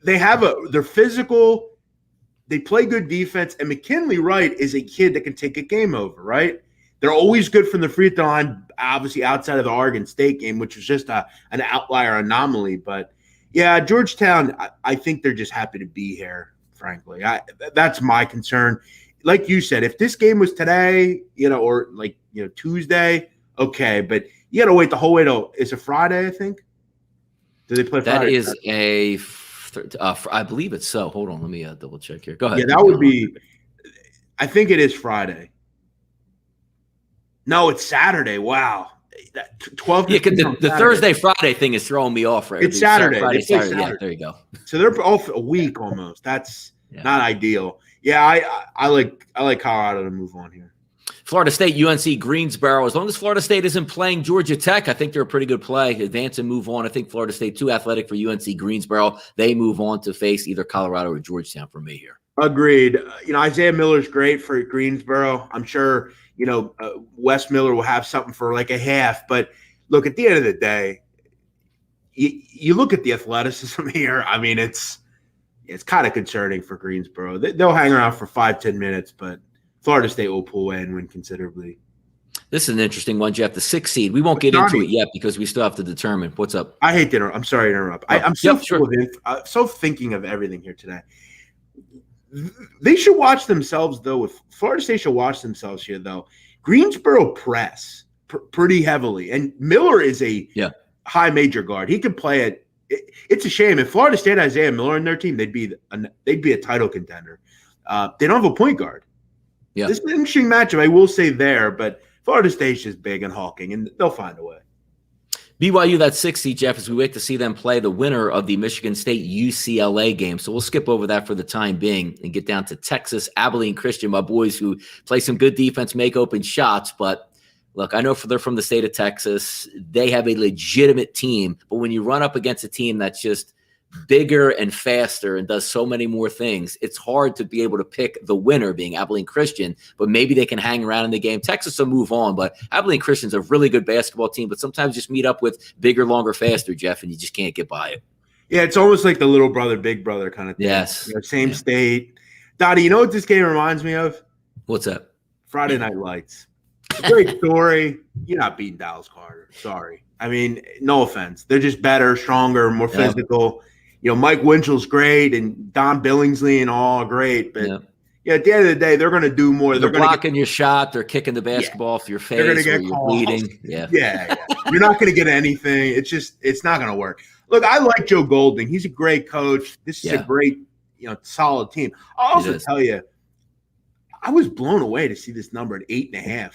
They're physical. They play good defense, and McKinley Wright is a kid that can take a game over, right? They're always good from the free throw line, obviously outside of the Oregon State game, which was just an outlier anomaly, but. Yeah, Georgetown, I think they're just happy to be here, frankly. That's my concern. Like you said, if this game was today, or Tuesday, okay, but you got to wait the whole way to – is it Friday, I think? Do they play Friday? That is I believe it's so. Hold on, let me double check here. Go ahead. Yeah, that would be – I think it is Friday. No, it's Saturday. Wow. 12. Yeah, because the Thursday Friday thing is throwing me off. Right? It's Saturday. Saturday. Yeah, there you go. So they're off a week almost. That's not ideal. Yeah, I like Colorado to move on here. Florida State, UNC, Greensboro. As long as Florida State isn't playing Georgia Tech, I think they're a pretty good play. Advance and move on. I think Florida State too athletic for UNC, Greensboro. They move on to face either Colorado or Georgetown for me here. Agreed. Isaiah Miller's great for Greensboro. I'm sure. Wes Miller will have something for like a half. But look, at the end of the day, you look at the athleticism here. I mean, it's kind of concerning for Greensboro. They'll hang around for 5-10 minutes, but Florida State will pull away and win considerably. This is an interesting one, Jeff. The 6th seed. We won't get into it yet because we still have to determine. What's up? I hate to interrupt. I'm sorry to interrupt. I'm so so thinking of everything here today. They should watch themselves, though. If Florida State should watch themselves here, though. Greensboro press pretty heavily, and Miller is a high major guard. He can play it. It's a shame if Florida State had Isaiah Miller in their team, they'd be a title contender. They don't have a point guard. Yeah, this is an interesting matchup. I will say there, but Florida State's just big and hulking, and they'll find a way. BYU, that 6th seed, Jeff, as we wait to see them play the winner of the Michigan State UCLA game. So we'll skip over that for the time being and get down to Texas, Abilene Christian, my boys who play some good defense, make open shots. But look, I know they're from the state of Texas. They have a legitimate team. But when you run up against a team that's just bigger and faster and does so many more things, it's hard to be able to pick the winner being Abilene Christian, but maybe they can hang around in the game. Texas will move on, but Abilene Christian's a really good basketball team, but sometimes just meet up with bigger, longer, faster, Jeff, and you just can't get by it. Yeah, it's almost like the little brother, big brother kind of thing. Yes. Same state. Dottie, you know what this game reminds me of? What's that? Friday Night Lights. It's a great story. You're not beating Dallas Carter. Sorry. I mean, no offense. They're just better, stronger, more physical. Mike Winchell's great and Don Billingsley and all are great, but at the end of the day, they're going to do more. They're blocking your shot. They're kicking the basketball off your face. They're going to get you're bleeding. Yeah. You're not going to get anything. It's not going to work. Look, I like Joe Golding. He's a great coach. This is a great, solid team. I'll also tell you, I was blown away to see this number at 8.5.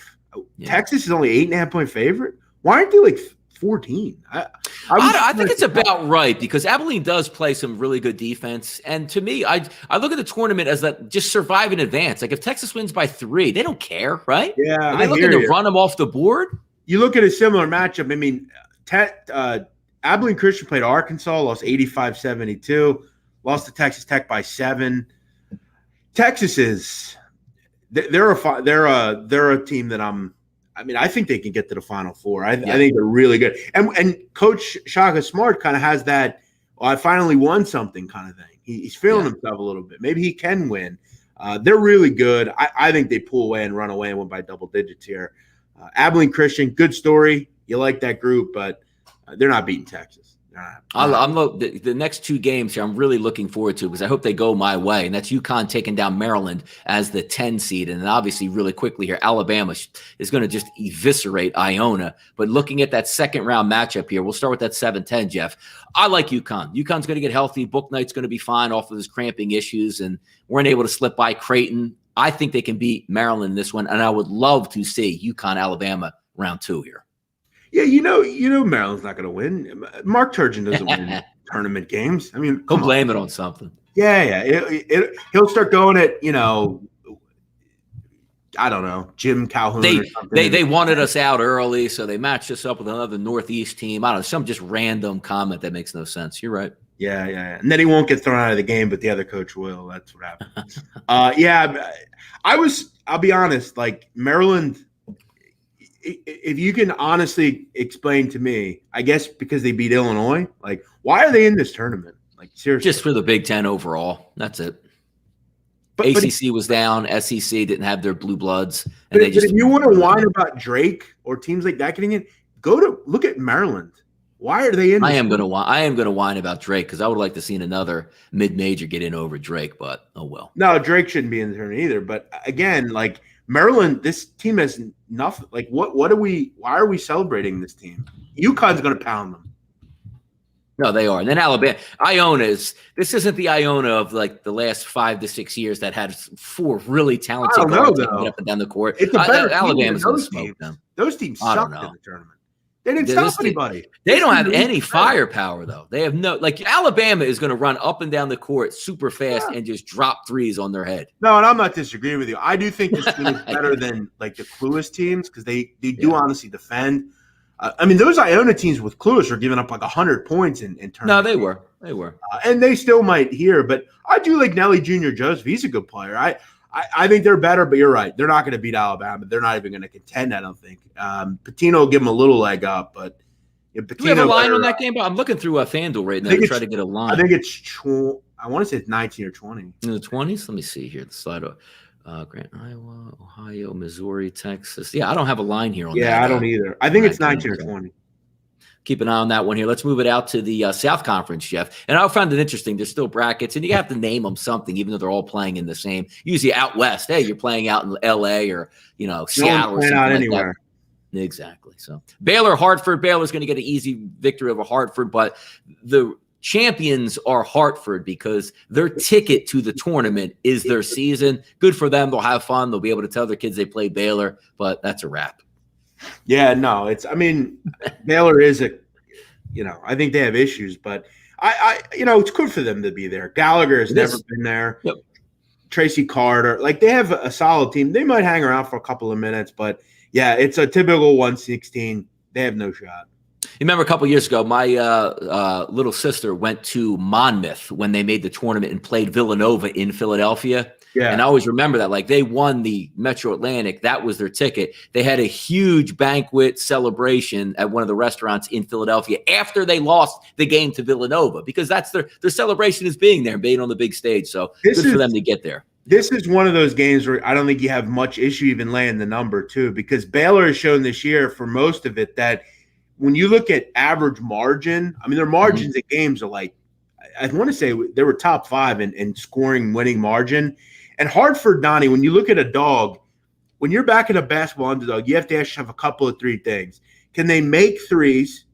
Texas is only 8.5-point favorite. Why aren't they like 14? I think it's about right because Abilene does play some really good defense. And to me, I look at the tournament as that just survive in advance. Like if Texas wins by 3, they don't care, right? Yeah. Are they looking to run them off the board? You look at a similar matchup. I mean, Abilene Christian played Arkansas, lost 85-72, lost to Texas Tech by 7. Texas is they're a team that I think they can get to the Final Four. I think they're really good. And Coach Shaka Smart kind of has that, I finally won something kind of thing. He's feeling himself a little bit. Maybe he can win. They're really good. I think they pull away and run away and win by double digits here. Abilene Christian, good story. You like that group, but they're not beating Texas. I'm the next 2 games here I'm really looking forward to because I hope they go my way, and that's UConn taking down Maryland as the 10 seed. And then obviously really quickly here, Alabama is going to just eviscerate Iona. But looking at that second round matchup here, we'll start with that 7-10, Jeff. I like UConn. UConn's going to get healthy. Book Knight's going to be fine off of his cramping issues, and weren't able to slip by Creighton. I think they can beat Maryland in this one, and I would love to see UConn Alabama round 2 here. Yeah, Maryland's not going to win. Mark Turgeon doesn't win tournament games. I mean, He'll blame it on something. Yeah. He'll start going at, I don't know, Jim Calhoun or something. They wanted us out early, so they matched us up with another Northeast team. I don't know, some just random comment that makes no sense. You're right. Yeah. And then he won't get thrown out of the game, but the other coach will. That's what happens. I'll be honest, like Maryland, if you can honestly explain to me, I guess because they beat Illinois, like why are they in this tournament? Like seriously. Just for the Big Ten overall. That's it. But ACC was down. SEC didn't have their blue bloods. But if you want to whine about Drake or teams like that getting in, look at Maryland. Why are they in? I am going to whine about Drake because I would like to see another mid-major get in over Drake, but oh well. No, Drake shouldn't be in the tournament either. But again, like Maryland, this team has nothing. Like why are we celebrating this team? UConn's going to pound them. No, they are. And then Alabama, this isn't the Iona of like the last 5 to 6 years that had 4 really talented guards get up and down the court. It's a better Alabama's going to smoke teams. Them. Those teams sucked in the tournament. They didn't stop anybody. They don't have any firepower though. They have Alabama is going to run up and down the court super fast and just drop threes on their head. No, and I'm not disagreeing with you. I do think this team is better than like the Clueless teams because they do honestly defend. I mean, those Iona teams with Clueless are giving up like 100 points in tournament. No, they were. And they still might here. But I do like Nelly Jr. Joseph. He's a good player. I think they're better, but you're right. They're not going to beat Alabama. They're not even going to contend, I don't think. Patino will give them a little leg up, but Patino. Do we have a line on that game? I'm looking through FanDuel right now to try to get a line. I think I want to say it's 19 or 20. In the 20s? Let me see here. The slide up. Grant, Iowa, Ohio, Missouri, Texas. Yeah, I don't have a line here on that. Yeah, I don't either. I think it's 19 or 20. Keep an eye on that one here. Let's move it out to the South Conference, Jeff. And I found it interesting. There's still brackets, and you have to name them something, even though they're all playing in the same. Usually out west, hey, you're playing out in L.A. or Seattle or something out like anywhere. That. Exactly. So Baylor, Hartford. Baylor's going to get an easy victory over Hartford, but the champions are Hartford because their ticket to the tournament is their season. Good for them. They'll have fun. They'll be able to tell their kids they played Baylor, but that's a wrap. Yeah, no, Baylor is I think they have issues, but it's good for them to be there. Gallagher has never been there. Yep. Tracy Carter, they have a solid team. They might hang around for a couple of minutes, but yeah, it's a typical 116. They have no shot. You remember a couple of years ago, my little sister went to Monmouth when they made the tournament and played Villanova in Philadelphia. Yeah. And I always remember that. They won the Metro Atlantic. That was their ticket. They had a huge banquet celebration at one of the restaurants in Philadelphia after they lost the game to Villanova because that's their celebration is being there, being on the big stage. So good for them to get there. This is one of those games where I don't think you have much issue even laying the number, too, because Baylor has shown this year for most of it that when you look at average margin, their margins at games are I want to say they were top 5 in scoring winning margin. And Hartford, Donnie, when you look at a dog, when you're backing a basketball underdog, you have to have a couple of 3 things. Can they make threes?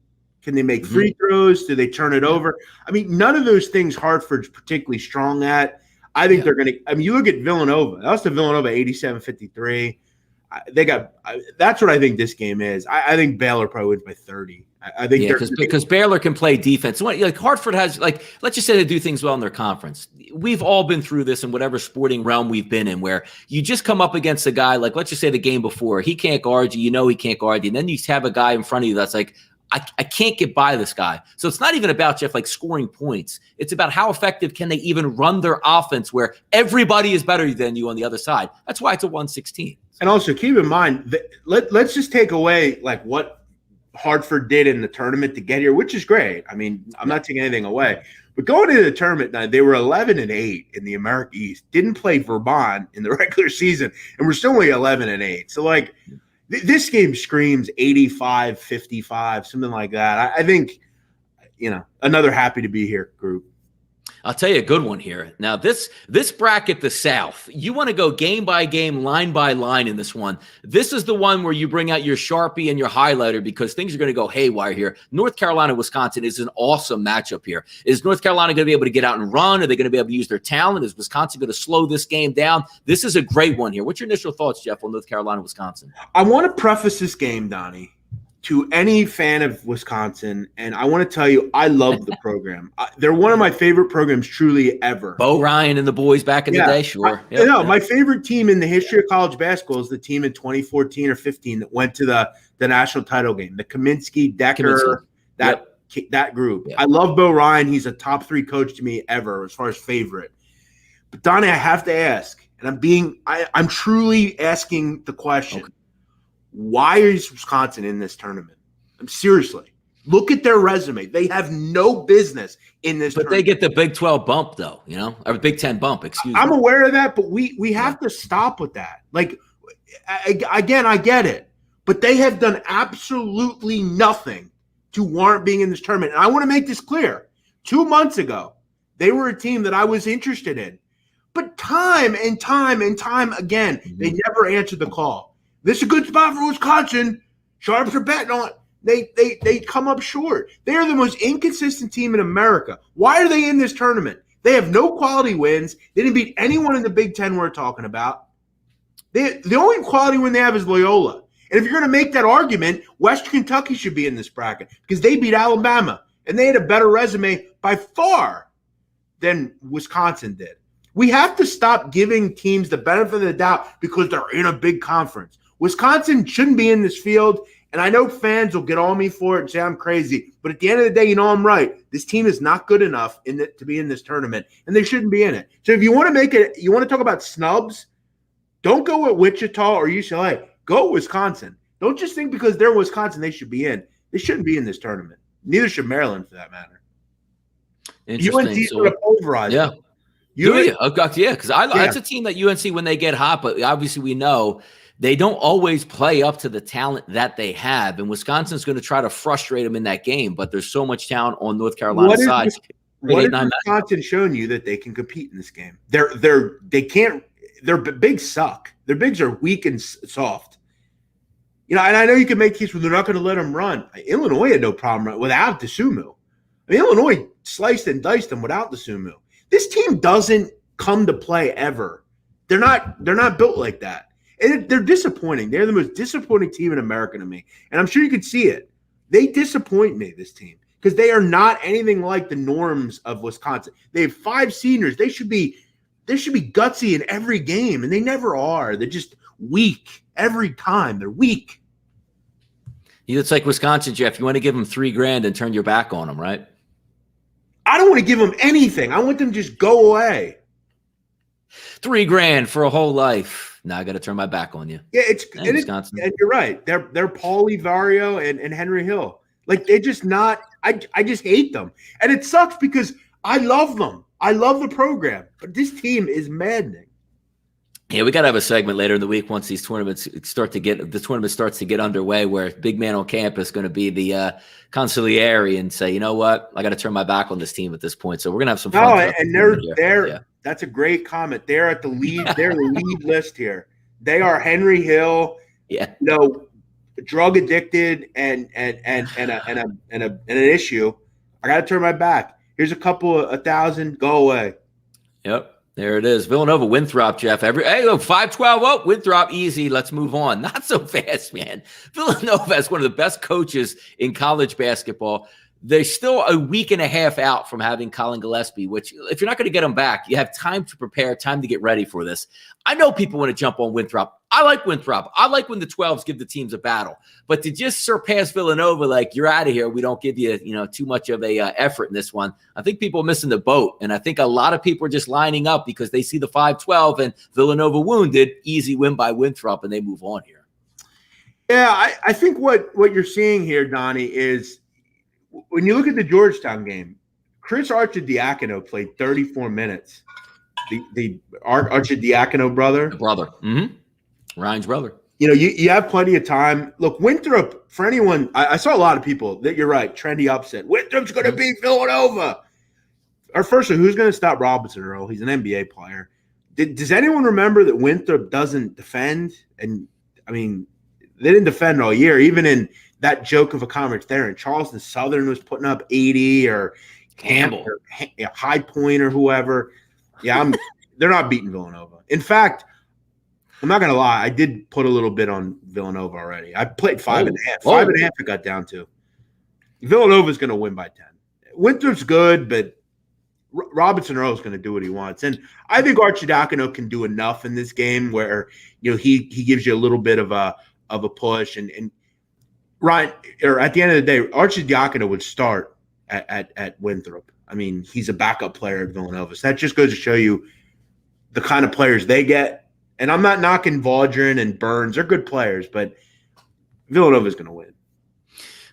Can they make free throws? Do they turn it over? None of those things Hartford's particularly strong at. I think they're going to – you look at Villanova. That was the Villanova 87-53. That's what I think this game is. I think Baylor probably wins by 30. I think because Baylor can play defense. Hartford has let's just say they do things well in their conference. We've all been through this in whatever sporting realm we've been in, where you just come up against a guy let's just say the game before he can't guard you. He can't guard you, and then you have a guy in front of you that's I can't get by this guy. So it's not even about Jeff scoring points. It's about how effective can they even run their offense where everybody is better than you on the other side. That's why it's a 116. And also keep in mind that let's just take away what Hartford did in the tournament to get here, which is great. I'm not taking anything away. But going into the tournament, they were 11-8 in the America East. Didn't play Vermont in the regular season, and we're still only 11-8. So this game screams 85-55, something like that. I think another happy to be here group. I'll tell you a good one here. Now, this bracket, the South, you want to go game by game, line by line in this one. This is the one where you bring out your Sharpie and your highlighter because things are going to go haywire here. North Carolina, Wisconsin is an awesome matchup here. Is North Carolina going to be able to get out and run? Are they going to be able to use their talent? Is Wisconsin going to slow this game down? This is a great one here. What's your initial thoughts, Jeff, on North Carolina, Wisconsin? I want to preface this game, Donnie. to any fan of Wisconsin, and I want to tell you, I love the program. They're one of my favorite programs truly ever. Bo Ryan and the boys back in the day, sure. My favorite team in the history of college basketball is the team in 2014 or 15 that went to the national title game, the Kaminsky, Decker, that group. I love Bo Ryan. He's a top 3 coach to me ever as far as favorite. But Donnie, I have to ask, and I'm truly asking the question. Okay. Why is Wisconsin in this tournament? Seriously, look at their resume. They have no business in this tournament. But they get the Big 12 bump, though, or Big 10 bump, I'm aware of that, but we have to stop with that. Like, again, I get it. But they have done absolutely nothing to warrant being in this tournament. And I want to make this clear. 2 months ago, they were a team that I was interested in. But time and time and time again, they never answered the call. This is a good spot for Wisconsin. Sharps are betting on it. They come up short. They are the most inconsistent team in America. Why are they in this tournament? They have no quality wins. They didn't beat anyone in the Big Ten we're talking about. The only quality win they have is Loyola. And if you're going to make that argument, Western Kentucky should be in this bracket because they beat Alabama, and they had a better resume by far than Wisconsin did. We have to stop giving teams the benefit of the doubt because they're in a big conference. Wisconsin shouldn't be in this field, and I know fans will get on me for it and say I'm crazy, but at the end of the day, I'm right. This team is not good enough to be in this tournament, and they shouldn't be in it. So if you want to talk about snubs, don't go with Wichita or UCLA. Go with Wisconsin. Don't just think because they're Wisconsin they should be in. They shouldn't be in this tournament. Neither should Maryland, for that matter. UNC's going to pulverize them. Because it's a team that UNC, when they get hot, but obviously we know – they don't always play up to the talent that they have, and Wisconsin's going to try to frustrate them in that game. But there's so much talent on North Carolina's side. What has Wisconsin shown you that they can compete in this game? They can't. Their bigs suck. Their bigs are weak and soft. And I know you can make case where they're not going to let them run. Illinois had no problem without DeSumo. Illinois sliced and diced them without DeSumo. This team doesn't come to play ever. They're not built like that. And they're disappointing. They're the most disappointing team in America to me. And I'm sure you can see it. They disappoint me, this team, because they are not anything like the norms of Wisconsin. They have 5 seniors. They should be gutsy in every game, and they never are. They're just weak every time. They're weak. It's like Wisconsin, Jeff. You want to give them $3,000 and turn your back on them, right? I don't want to give them anything. I want them to just go away. $3,000 for a whole life. Now I got to turn my back on you. Yeah, Wisconsin. And you're right. They're Paulie Vario and Henry Hill. Like, they're just not. I just hate them, and it sucks because I love them. I love the program, but this team is maddening. Yeah, we got to have a segment later in the week once these tournaments starts to get underway, where big man on campus is going to be the consigliere and say, you know what, I got to turn my back on this team at this point. So we're gonna have some fun. And they're. Yeah. That's a great comment. They're at the lead. They're the lead list here. They are Henry Hill. Yeah. Drug addicted and an issue. I got to turn my back. Here's a couple of 1,000. Go away. Yep. There it is. Villanova, Winthrop, Jeff. 5-12. Oh, Winthrop, easy. Let's move on. Not so fast, man. Villanova is one of the best coaches in college basketball. They're still a week and a half out from having Colin Gillespie, which, if you're not going to get him back, you have time to prepare, time to get ready for this. I know people want to jump on Winthrop. I like Winthrop. I like when the 12s give the teams a battle. But to just surpass Villanova, like, you're out of here, we don't give you, too much of a effort in this one, I think people are missing the boat. And I think a lot of people are just lining up because they see the 5-12 and Villanova wounded, easy win by Winthrop, and they move on here. Yeah, I think what you're seeing here, Donnie, is when you look at the Georgetown game, Chris Arcidiacono played 34 minutes. The Arcidiacono brother. The brother. Mm-hmm. Ryan's brother. You have plenty of time. Look, Winthrop, for anyone, I saw a lot of people that you're right, trendy upset. Winthrop's going to beat Villanova. Or first, who's going to stop Robinson Earl? He's an NBA player. Does anyone remember that Winthrop doesn't defend? And, they didn't defend all year, even in that joke of a conference there. And Charleston Southern was putting up 80 or Campbell or High Point or whoever. Yeah, they're not beating Villanova. In fact, I'm not gonna lie. I did put a little bit on Villanova already. I played 5.5. Oh. 5.5 it got down to. Villanova's gonna win by 10. Winthrop's good, but Robinson Earl is going to do what he wants, and I think Arcidiacono can do enough in this game where he gives you a little bit of a push, and Ryan, or at the end of the day, Arcidiacono would start at Winthrop. I mean, he's a backup player at Villanova, so that just goes to show you the kind of players they get. And I'm not knocking Vaudrin and Burns; they're good players, but Villanova's going to win.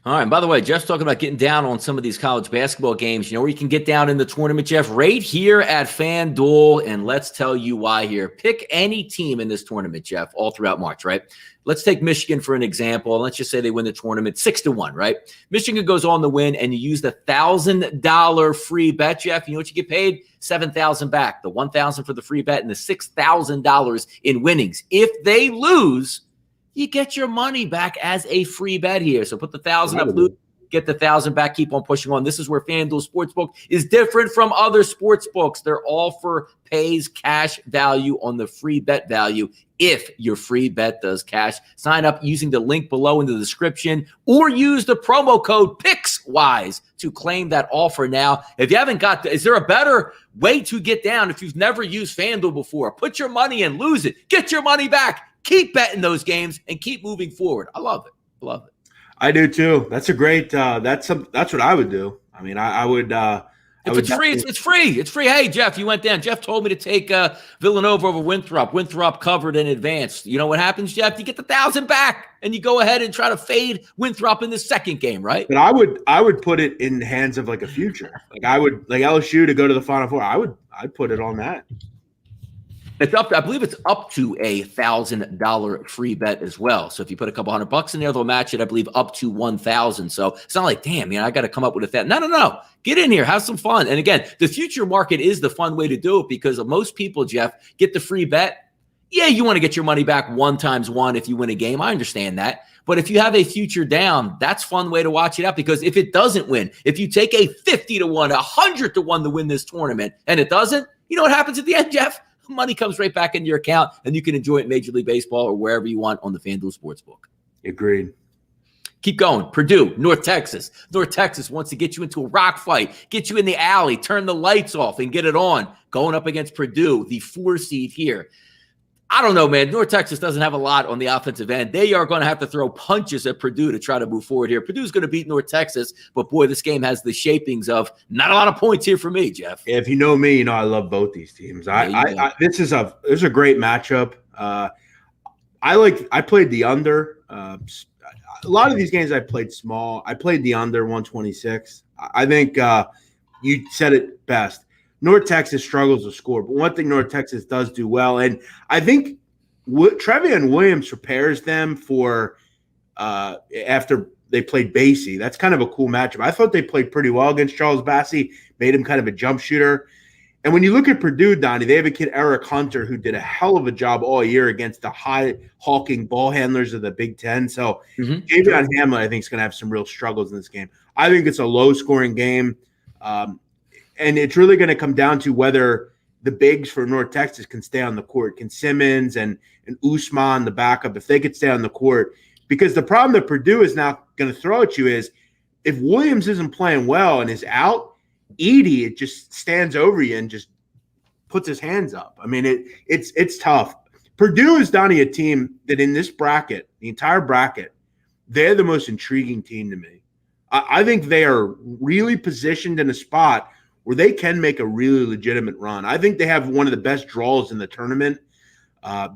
All right. By the way, Jeff's talking about getting down on some of these college basketball games. You know where you can get down in the tournament, Jeff? Right here at FanDuel. And let's tell you why here. Pick any team in this tournament, Jeff, all throughout March, right? Let's take Michigan for an example. Let's just say they win the tournament 6-1, right? Michigan goes on to win, and you use the $1,000 free bet, Jeff. You know what you get paid? $7,000 back. The $1,000 for the free bet and the $6,000 in winnings. If they lose, you get your money back as a free bet here. So put the $1,000 up, lose, get the $1,000 back, keep on pushing on. This is where FanDuel Sportsbook is different from other sports books. Their offer pays cash value on the free bet value if your free bet does cash. Sign up using the link below in the description or use the promo code Pickswise to claim that offer now. If you haven't got is there a better way to get down if you've never used FanDuel before? Put your money in, lose it, get your money back. Keep betting those games and keep moving forward. I love it. Love it. I do too. That's a great. That's what I would do. I mean, I would. If it's free, it's free. It's free. Hey, Jeff, you went down. Jeff told me to take Villanova over Winthrop. Winthrop covered in advance. You know what happens, Jeff? You get the $1,000 back, and you go ahead and try to fade Winthrop in the second game, right? But I would put it in the hands of like a future. Like I would like LSU to go to the Final Four. I'd put it on that. It's up. I believe it's up to a $1,000 free bet as well. So if you put a couple $100 in there, they'll match it. I believe up to 1,000. So it's not like, damn, I got to come up with that. No. Get in here, have some fun. And again, the future market is the fun way to do it because most people, Jeff, get the free bet. Yeah, you want to get your money back 1 times 1 if you win a game. I understand that. But if you have a future down, that's a fun way to watch it out because if it doesn't win, if you take a 50-1, 100-1 to win this tournament and it doesn't, you know what happens at the end, Jeff? Money comes right back into your account, and you can enjoy it in Major League Baseball or wherever you want on the FanDuel Sportsbook. Agreed. Keep going. Purdue, North Texas. North Texas wants to get you into a rock fight, get you in the alley, turn the lights off, and get it on. Going up against Purdue, the 4 seed here. I don't know, man. North Texas doesn't have a lot on the offensive end. They are going to have to throw punches at Purdue to try to move forward here. Purdue's going to beat North Texas, but boy, this game has the shapings of not a lot of points here for me, Jeff. If you know me, you know I love both these teams. This is a great matchup. I played the under. A lot of these games I played small. I played the under 126. I think you said it best. North Texas struggles to score, but one thing North Texas does do well, and I think Trevion Williams prepares them for after they played Basie. That's kind of a cool matchup. I thought they played pretty well against Charles Bassey, made him kind of a jump shooter. And when you look at Purdue, Donnie, they have a kid, Eric Hunter, who did a hell of a job all year against the high-hawking ball handlers of the Big Ten. So Javion Hamlin, I think, is going to have some real struggles in this game. I think it's a low-scoring game. And it's really going to come down to whether the bigs for North Texas can stay on the court. Can Simmons and Usman, the backup, if they could stay on the court. Because the problem that Purdue is now going to throw at you is if Williams isn't playing well and is out, Edey, it just stands over you and just puts his hands up. I mean, it's tough. Purdue is, Donnie, a team that in this bracket, the entire bracket, they're the most intriguing team to me. I think they are really positioned in a spot where they can make a really legitimate run. I think they have one of the best draws in the tournament.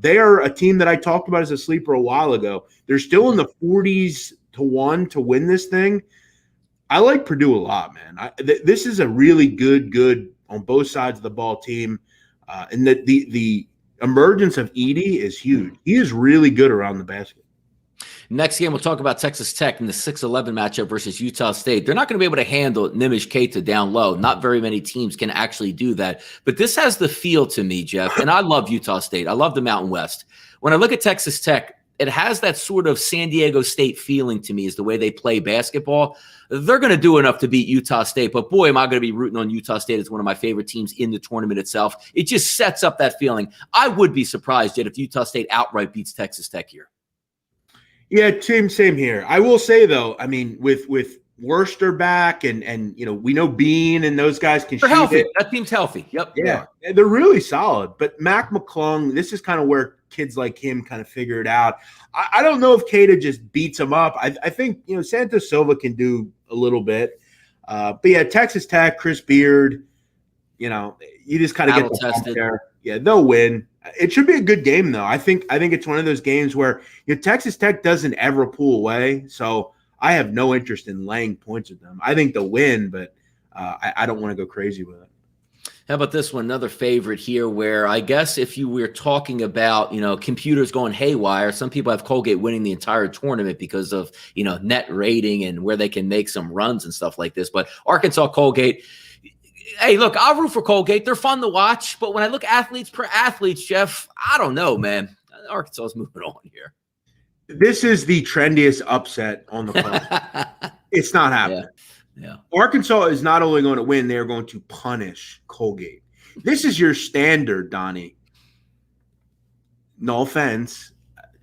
They are a team that I talked about as a sleeper a while ago. They're still in the 40s to 1 to win this thing. I like Purdue a lot, man. This is a really good on both sides of the ball team. And the emergence of Edey is huge. He is really good around the basket. Next game, we'll talk about Texas Tech in the 6-11 matchup versus Utah State. They're not going to be able to handle Nimish Keita down low. Not very many teams can actually do that. But this has the feel to me, Jeff, and I love Utah State. I love the Mountain West. When I look at Texas Tech, it has that sort of San Diego State feeling to me, is the way they play basketball. They're going to do enough to beat Utah State, but boy, am I going to be rooting on Utah State as one of my favorite teams in the tournament itself. It just sets up that feeling. I would be surprised yet if Utah State outright beats Texas Tech here. Yeah, same here. I will say, though, I mean, with Worcester back and we know Bean and those guys can They're shoot healthy. it. That team's healthy. Yep. Yeah, they're really solid. But Mac McClung, this is kind of where kids like him kind of figure it out. I don't know if Keita just beats him up. I think, Santos Silva can do a little bit. But yeah, Texas Tech, Chris Beard, you just kind of get the bump there. Yeah, they'll win. It should be a good game, though. I think it's one of those games where Texas Tech doesn't ever pull away. So I have no interest in laying points with them. I think they'll win, but I don't want to go crazy with it. How about this one? Another favorite here where I guess if you were talking about, computers going haywire, some people have Colgate winning the entire tournament because of, net rating and where they can make some runs and stuff like this. But Arkansas Colgate, hey, look, I'll root for Colgate. They're fun to watch. But when I look athletes per athletes, Jeff, I don't know, man. Arkansas is moving on here. This is the trendiest upset on the planet. It's not happening. Yeah. Arkansas is not only going to win, they're going to punish Colgate. This is your standard, Donnie. No offense.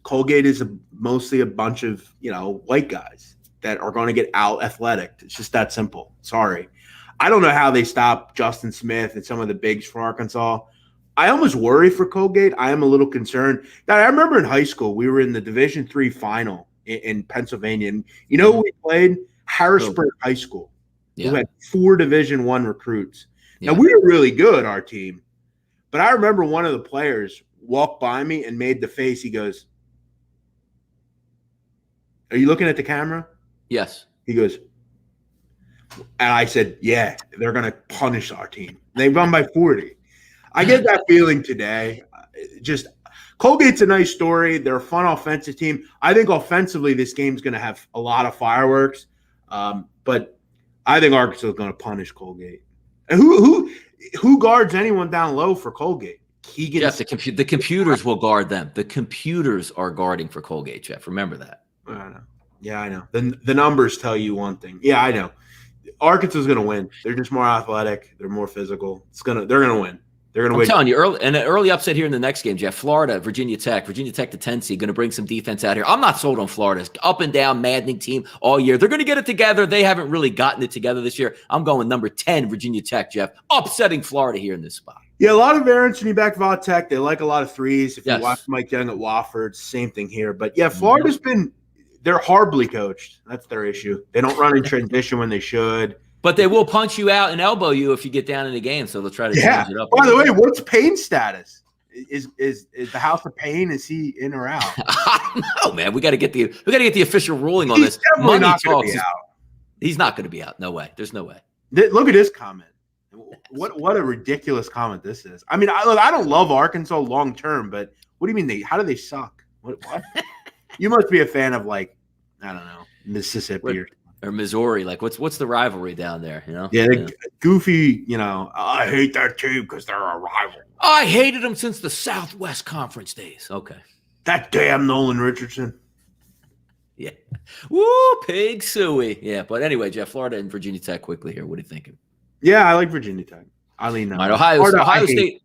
Colgate is mostly a bunch of, white guys that are going to get out athletic. It's just that simple. Sorry. I don't know how they stop Justin Smith and some of the bigs for Arkansas. I almost worry for Colgate. I am a little concerned. Now, I remember in high school, we were in the Division III final in Pennsylvania. And who we played? Harrisburg High School, who had 4 Division I recruits. Yeah. Now, we were really good, our team. But I remember one of the players walked by me and made the face. He goes, "Are you looking at the camera?" Yes. He goes, and I said, "Yeah, they're going to punish our team. They won by 40. I get that feeling today. Just Colgate's a nice story. They're a fun offensive team. I think offensively this game's going to have a lot of fireworks. But I think Arkansas is going to punish Colgate. And who guards anyone down low for Colgate? Keegan. Jeff, the computers will guard them. The computers are guarding for Colgate, Jeff. Remember that. I know. Yeah, I know. The numbers tell you one thing. Yeah, I know. Arkansas is going to win. They're just more athletic. They're more physical. They're going to win. They're going to win. I'm telling you, an early upset here in the next game, Jeff. Florida, Virginia Tech to Tennessee, going to bring some defense out here. I'm not sold on Florida. Up and down, maddening team all year. They're going to get it together. They haven't really gotten it together this year. I'm going number 10, Virginia Tech, Jeff. Upsetting Florida here in this spot. Yeah, a lot of variance when you back Tech. They like a lot of threes. If you watch Mike Young at Wofford, same thing here. But yeah, Florida's they're horribly coached. That's their issue. They don't run in transition when they should. But they will punch you out and elbow you if you get down in the game, so they'll try to change it up. By the way, what's Payne's status? Is the House of Payne, is he in or out? I don't know, man. We got to get the official ruling on this. Definitely not going to be out. He's not going to be out. No way. There's no way. Look at this comment. What a ridiculous comment this is. I mean, I don't love Arkansas long term, but what do you mean how do they suck? What? You must be a fan of I don't know, Mississippi or Missouri. Like what's the rivalry down there? Yeah, goofy. I hate that team because they're a rival. I hated them since the Southwest Conference days. Okay, that damn Nolan Richardson. Yeah, woo, pig suey. Yeah, but anyway, Jeff, Florida and Virginia Tech quickly here. What are you thinking? Yeah, I like Virginia Tech. I lean that. All right, Ohio State.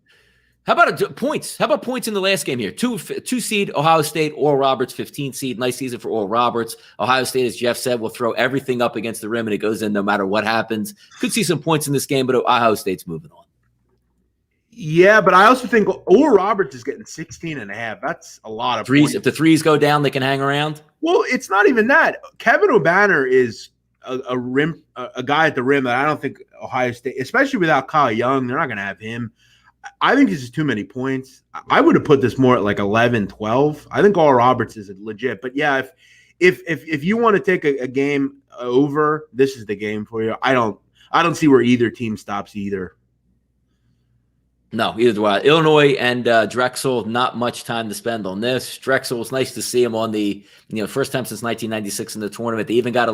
How about points? How about points in the last game here? Two seed Ohio State, Oral Roberts, 15 seed. Nice season for Oral Roberts. Ohio State, as Jeff said, will throw everything up against the rim, and it goes in no matter what happens. Could see some points in this game, but Ohio State's moving on. Yeah, but I also think Oral Roberts is getting 16.5. That's a lot of threes. Points. If the threes go down, they can hang around. Well, it's not even that. Kevin O'Banner is a guy at the rim that I don't think Ohio State, especially without Kyle Young, they're not going to have him. I think this is too many points. I would have put this more at 11, 12. I think Oral Roberts is legit. But yeah, if you want to take a game over, this is the game for you. I don't see where either team stops either. No, either way. Illinois and Drexel, not much time to spend on this. Drexel, was nice to see him on the, first time since 1996 in the tournament. They even got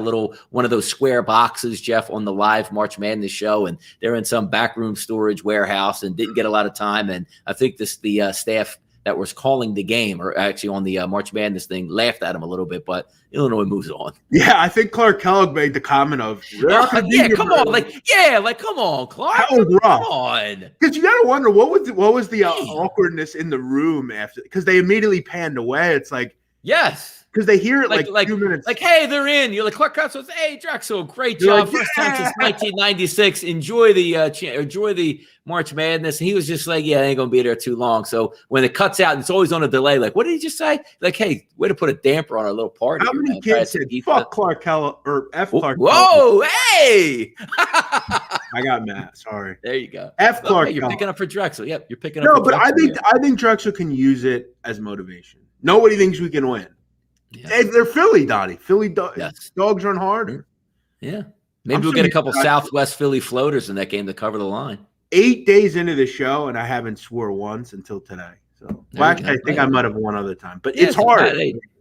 one of those square boxes, Jeff, on the live March Madness show, and they're in some backroom storage warehouse and didn't get a lot of time. And I think the staff that was calling the game, or actually on the March Madness thing, laughed at him a little bit, but Illinois moves on. Yeah, I think Clark Kellogg made the comment of, come on, come on, Clark. That was rough. Come on. Because you got to wonder, what was the awkwardness in the room after, because they immediately panned away. It's like, yes. Because they hear it like 2 minutes. Like, hey, they're in. You're like, Clark Krause says, hey, Drexel, great job. First time since 1996. Enjoy the March Madness. And he was just like, yeah, they ain't going to be there too long. So when it cuts out, it's always on a delay. Like, what did he just say? Like, hey, way to put a damper on our little party. How many kids said, fuck Clark Kellogg or F Clark Kellogg? Whoa, hey. I got mad. Sorry. There you go. F Clark You're Kellogg. picking up for Drexel. Yep, you're picking up for Drexel. No, but I think Drexel can use it as motivation. Nobody thinks we can win. Yeah. They're Philly, Donnie. Philly dogs run hard. Yeah. Maybe we'll get a couple Southwest Philly floaters in that game to cover the line. 8 days into the show, and I haven't swore once until today. So actually, I think I might have one other time. But it's hard.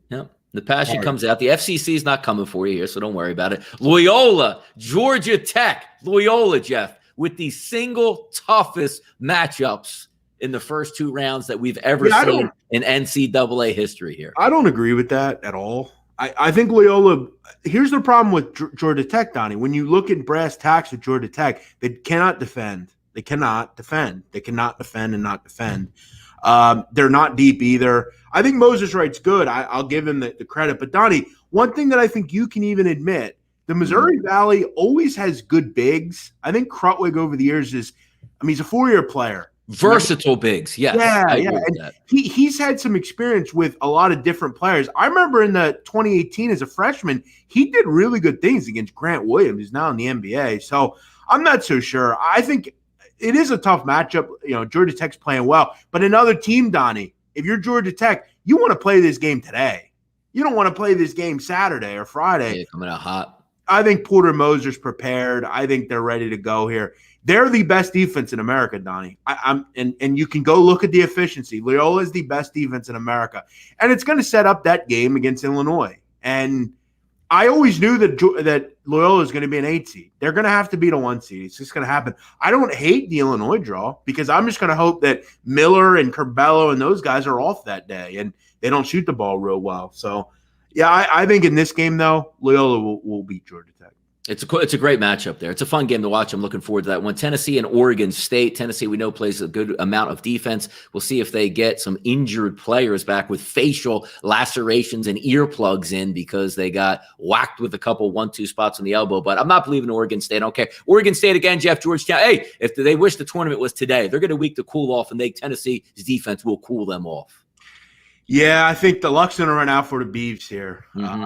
The passion comes out. The FCC is not coming for you here, so don't worry about it. Loyola, Georgia Tech. Loyola, Jeff, with the single toughest matchups in the first 2 rounds that we've ever seen in NCAA history here. I don't agree with that at all. I think Loyola – here's the problem with Georgia Tech, Donnie. When you look at brass tacks with Georgia Tech, they cannot defend. They cannot defend. They cannot defend and not defend. They're not deep either. I think Moses Wright's good. I'll give him the credit. But, Donnie, one thing that I think you can even admit, the Missouri Valley always has good bigs. I think Krutwig over the years he's a 4-year player. Versatile bigs, yes. Yeah. And he's had some experience with a lot of different players. I remember in the 2018 as a freshman, he did really good things against Grant Williams, who's now in the NBA. So I'm not so sure. I think it is a tough matchup. Georgia Tech's playing well. But another team, Donnie, if you're Georgia Tech, you want to play this game today. You don't want to play this game Saturday or Friday. Yeah, coming out hot. I think Porter Moser's prepared. I think they're ready to go here. They're the best defense in America, Donnie. And you can go look at the efficiency. Loyola is the best defense in America. And it's going to set up that game against Illinois. And I always knew that Loyola is going to be an 8 seed. They're going to have to beat a 1 seed. It's just going to happen. I don't hate the Illinois draw because I'm just going to hope that Miller and Curbelo and those guys are off that day and they don't shoot the ball real well. So, yeah, I think in this game, though, Loyola will beat Georgia Tech. It's a great matchup there. It's a fun game to watch. I'm looking forward to that one. Tennessee and Oregon State. Tennessee, we know, plays a good amount of defense. We'll see if they get some injured players back with facial lacerations and earplugs in because they got whacked with a couple 1-2 spots on the elbow. But I'm not believing Oregon State. I don't care. Oregon State again, Jeff, Georgetown. Hey, if they wish the tournament was today, they're going to week to cool off, and Tennessee's defense will cool them off. Yeah, I think the luck's going to run out for the Beavs here. Mm-hmm.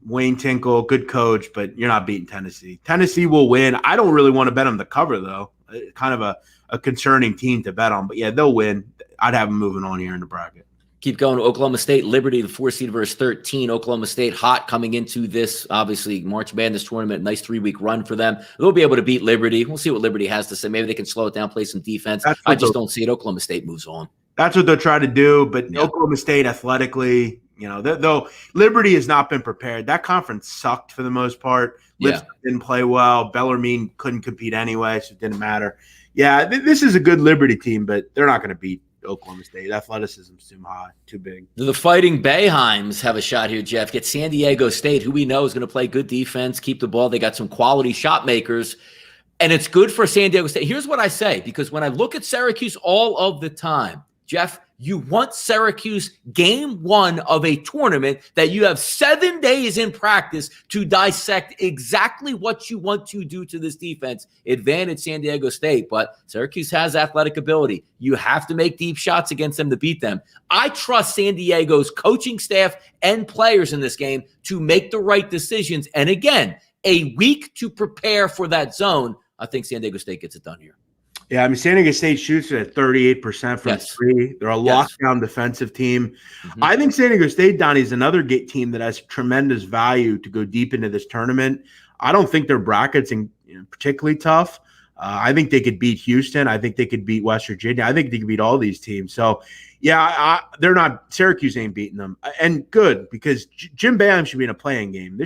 Wayne Tinkle, good coach, but you're not beating Tennessee. Tennessee will win. I don't really want to bet them to cover, though. Kind of a concerning team to bet on. But, yeah, they'll win. I'd have them moving on here in the bracket. Keep going to Oklahoma State. Liberty, the 4 seed versus 13. Oklahoma State hot coming into this, obviously, March Madness tournament. Nice 3-week run for them. They'll be able to beat Liberty. We'll see what Liberty has to say. Maybe they can slow it down, play some defense. I just don't see it. Oklahoma State moves on. That's what they'll try to do. But Oklahoma State athletically – though Liberty has not been prepared. That conference sucked for the most part. Lipscomb didn't play well. Bellarmine couldn't compete anyway, so it didn't matter. Yeah, this is a good Liberty team, but they're not going to beat Oklahoma State. Athleticism's too high, too big. The Fighting Bayheims have a shot here, Jeff. Get San Diego State, who we know is going to play good defense, keep the ball. They got some quality shot makers, and it's good for San Diego State. Here's what I say, because when I look at Syracuse all of the time, Jeff, you want Syracuse game 1 of a tournament that you have 7 days in practice to dissect exactly what you want to do to this defense. Advantage San Diego State, but Syracuse has athletic ability. You have to make deep shots against them to beat them. I trust San Diego's coaching staff and players in this game to make the right decisions. And again, a week to prepare for that zone. I think San Diego State gets it done here. Yeah, San Diego State shoots at 38% from 3. They're a lockdown defensive team. Mm-hmm. I think San Diego State, Donnie, is another team that has tremendous value to go deep into this tournament. I don't think their bracket's particularly tough. I think they could beat Houston. I think they could beat West Virginia. I think they could beat all these teams. So, yeah, they're not – Syracuse ain't beating them. And good, because Jim Boeheim should be in a playing game.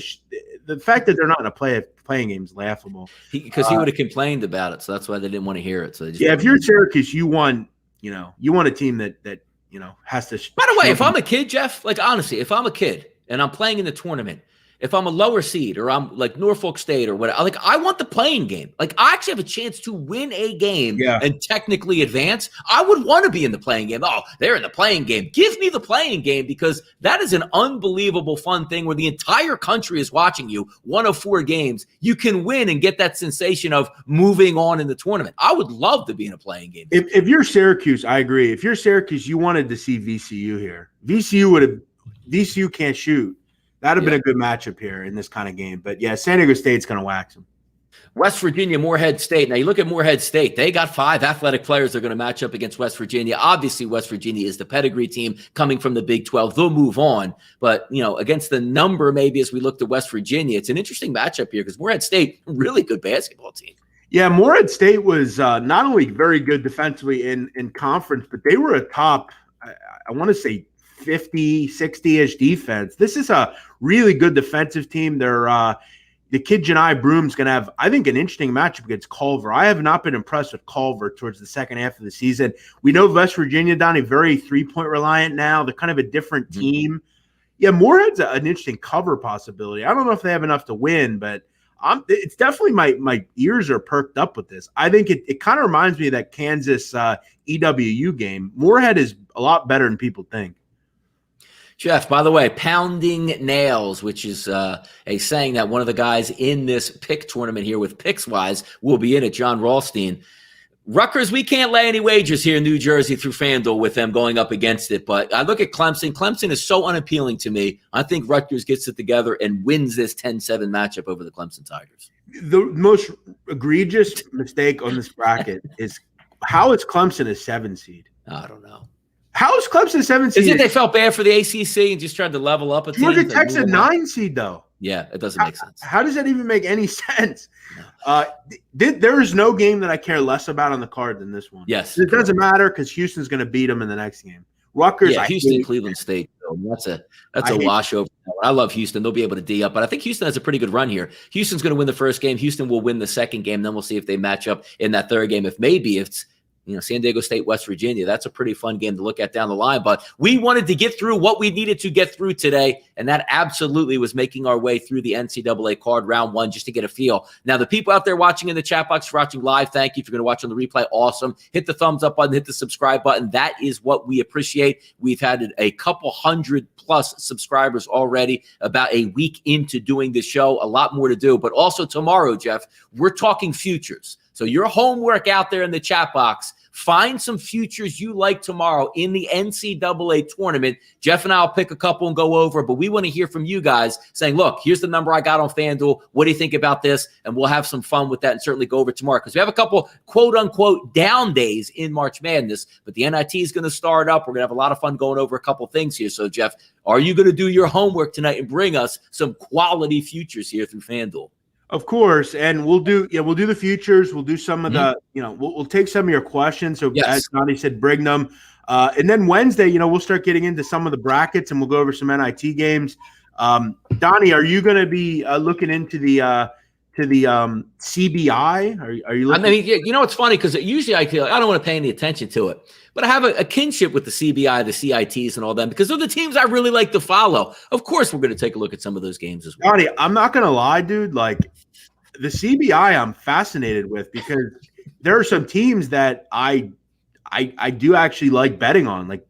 The fact that they're not in a playing game is laughable. Because he would have complained about it, so that's why they didn't want to hear it. So if you're Syracuse, you want a team that has to. By the way, if I'm a kid, Jeff, like honestly, if I'm a kid and I'm playing in the tournament, if I'm a lower seed or I'm like Norfolk State or whatever, like I want the playing game. Like I actually have a chance to win a game and technically advance. I would want to be in the playing game. Oh, they're in the playing game. Give me the playing game because that is an unbelievable fun thing where the entire country is watching you. 1 of 4 games. You can win and get that sensation of moving on in the tournament. I would love to be in a playing game. If you're Syracuse, I agree. If you're Syracuse, you wanted to see VCU here. VCU can't shoot. That would have been a good matchup here in this kind of game. But, yeah, San Diego State's going to wax them. West Virginia, Morehead State. Now, you look at Morehead State. They got 5 athletic players they're going to match up against West Virginia. Obviously, West Virginia is the pedigree team coming from the Big 12. They'll move on. But, against the number maybe as we look to West Virginia, it's an interesting matchup here because Morehead State, really good basketball team. Yeah, Morehead State was not only very good defensively in conference, but they were a top, I want to say, 50, 60-ish defense. This is a really good defensive team. They're the kid Janai Broom's going to have, I think, an interesting matchup against Culver. I have not been impressed with Culver towards the second half of the season. We know West Virginia down a very three-point reliant now. They're kind of a different team. Yeah, Morehead's an interesting cover possibility. I don't know if they have enough to win, but it's definitely my ears are perked up with this. I think it kind of reminds me of that Kansas EWU game. Morehead is a lot better than people think. Jeff, by the way, pounding nails, which is a saying that one of the guys in this pick tournament here with Pickswise will be in it, John Ralstein. Rutgers, we can't lay any wagers here in New Jersey through FanDuel with them going up against it. But I look at Clemson. Clemson is so unappealing to me. I think Rutgers gets it together and wins this 10-7 matchup over the Clemson Tigers. The most egregious mistake on this bracket is how is Clemson a 7 seed? I don't know. How is Clemson 7 seed? Is it they felt bad for the ACC and just tried to level up a team? Georgia Tech's a 9 seed, though. Yeah, it doesn't make sense. How does that even make any sense? No. There is no game that I care less about on the card than this one. Yes. It doesn't matter because Houston's going to beat them in the next game. Rutgers, Houston, Cleveland State. That's a washover. I love Houston. They'll be able to D up, but I think Houston has a pretty good run here. Houston's going to win the first game. Houston will win the second game. Then we'll see if they match up in that third game. If it's San Diego State, West Virginia, that's a pretty fun game to look at down the line. But we wanted to get through what we needed to get through today, and that absolutely was making our way through the NCAA card round 1 just to get a feel. Now, the people out there watching in the chat box, watching live, thank you. If you're going to watch on the replay, awesome. Hit the thumbs up button, hit the subscribe button. That is what we appreciate. We've had a couple 100+ subscribers already, about a week into doing this show. A lot more to do. But also tomorrow, Jeff, we're talking futures. So your homework out there in the chat box, find some futures you like tomorrow in the NCAA tournament. Jeff and I will pick a couple and go over, but we want to hear from you guys saying, look, here's the number I got on FanDuel. What do you think about this? And we'll have some fun with that and certainly go over tomorrow because we have a couple quote-unquote down days in March Madness, but the NIT is going to start up. We're going to have a lot of fun going over a couple things here. So, Jeff, are you going to do your homework tonight and bring us some quality futures here through FanDuel? Of course, and we'll do the futures. We'll do some of the, we'll take some of your questions. So as Donnie said, bring them. And then Wednesday, we'll start getting into some of the brackets and we'll go over some NIT games. Donnie, are you going to be looking into the CBI? Are you looking? I mean, it's funny because usually I don't want to pay any attention to it, but I have a kinship with the CBI, the CITs, and all them because they're the teams I really like to follow. Of course, we're going to take a look at some of those games as well. Donnie, I'm not going to lie, dude. Like the CBI, I'm fascinated with because there are some teams that I do actually like betting on, like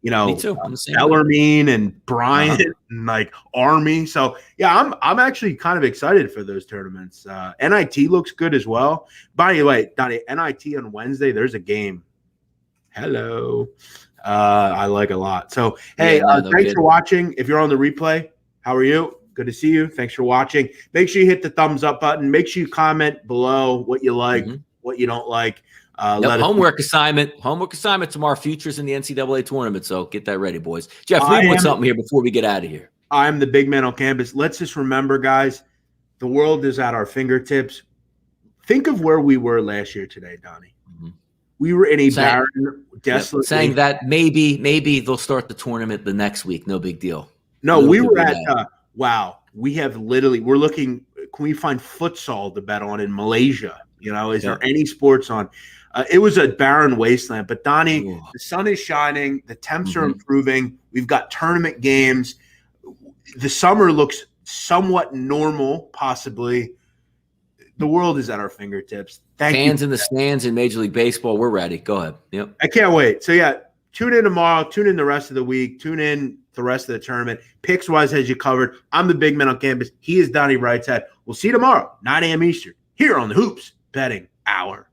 me too. Bellarmine and Bryant and like Army. So yeah, I'm actually kind of excited for those tournaments. NIT looks good as well. By the way, Donnie, NIT on Wednesday, there's a game. Hello. I like a lot. So hey, thanks for watching. If you're on the replay, how are you? Good to see you. Thanks for watching. Make sure you hit the thumbs up button. Make sure you comment below what you like, what you don't like. Homework assignment tomorrow, futures in the NCAA tournament. So get that ready, boys. Jeff, leave with something here before we get out of here. I'm the big man on campus. Let's just remember, guys, the world is at our fingertips. Think of where we were last year today, Donnie. We were in a barren, desolate. Saying that maybe they'll start the tournament the next week. No big deal. No, we were at wow. We have we're looking. Can we find futsal to bet on in Malaysia? Is there any sports on? It was a barren wasteland. But, Donnie, the sun is shining. The temps are improving. We've got tournament games. The summer looks somewhat normal, possibly. The world is at our fingertips. Fans in the stands in Major League Baseball, we're ready. Go ahead. Yep. I can't wait. So, yeah, tune in tomorrow. Tune in the rest of the week. Tune in the rest of the tournament. Pickswise has you covered. I'm the big man on campus. He is Donnie Brightside. We'll see you tomorrow, 9 a.m. Eastern, here on the Hoops Betting Hour.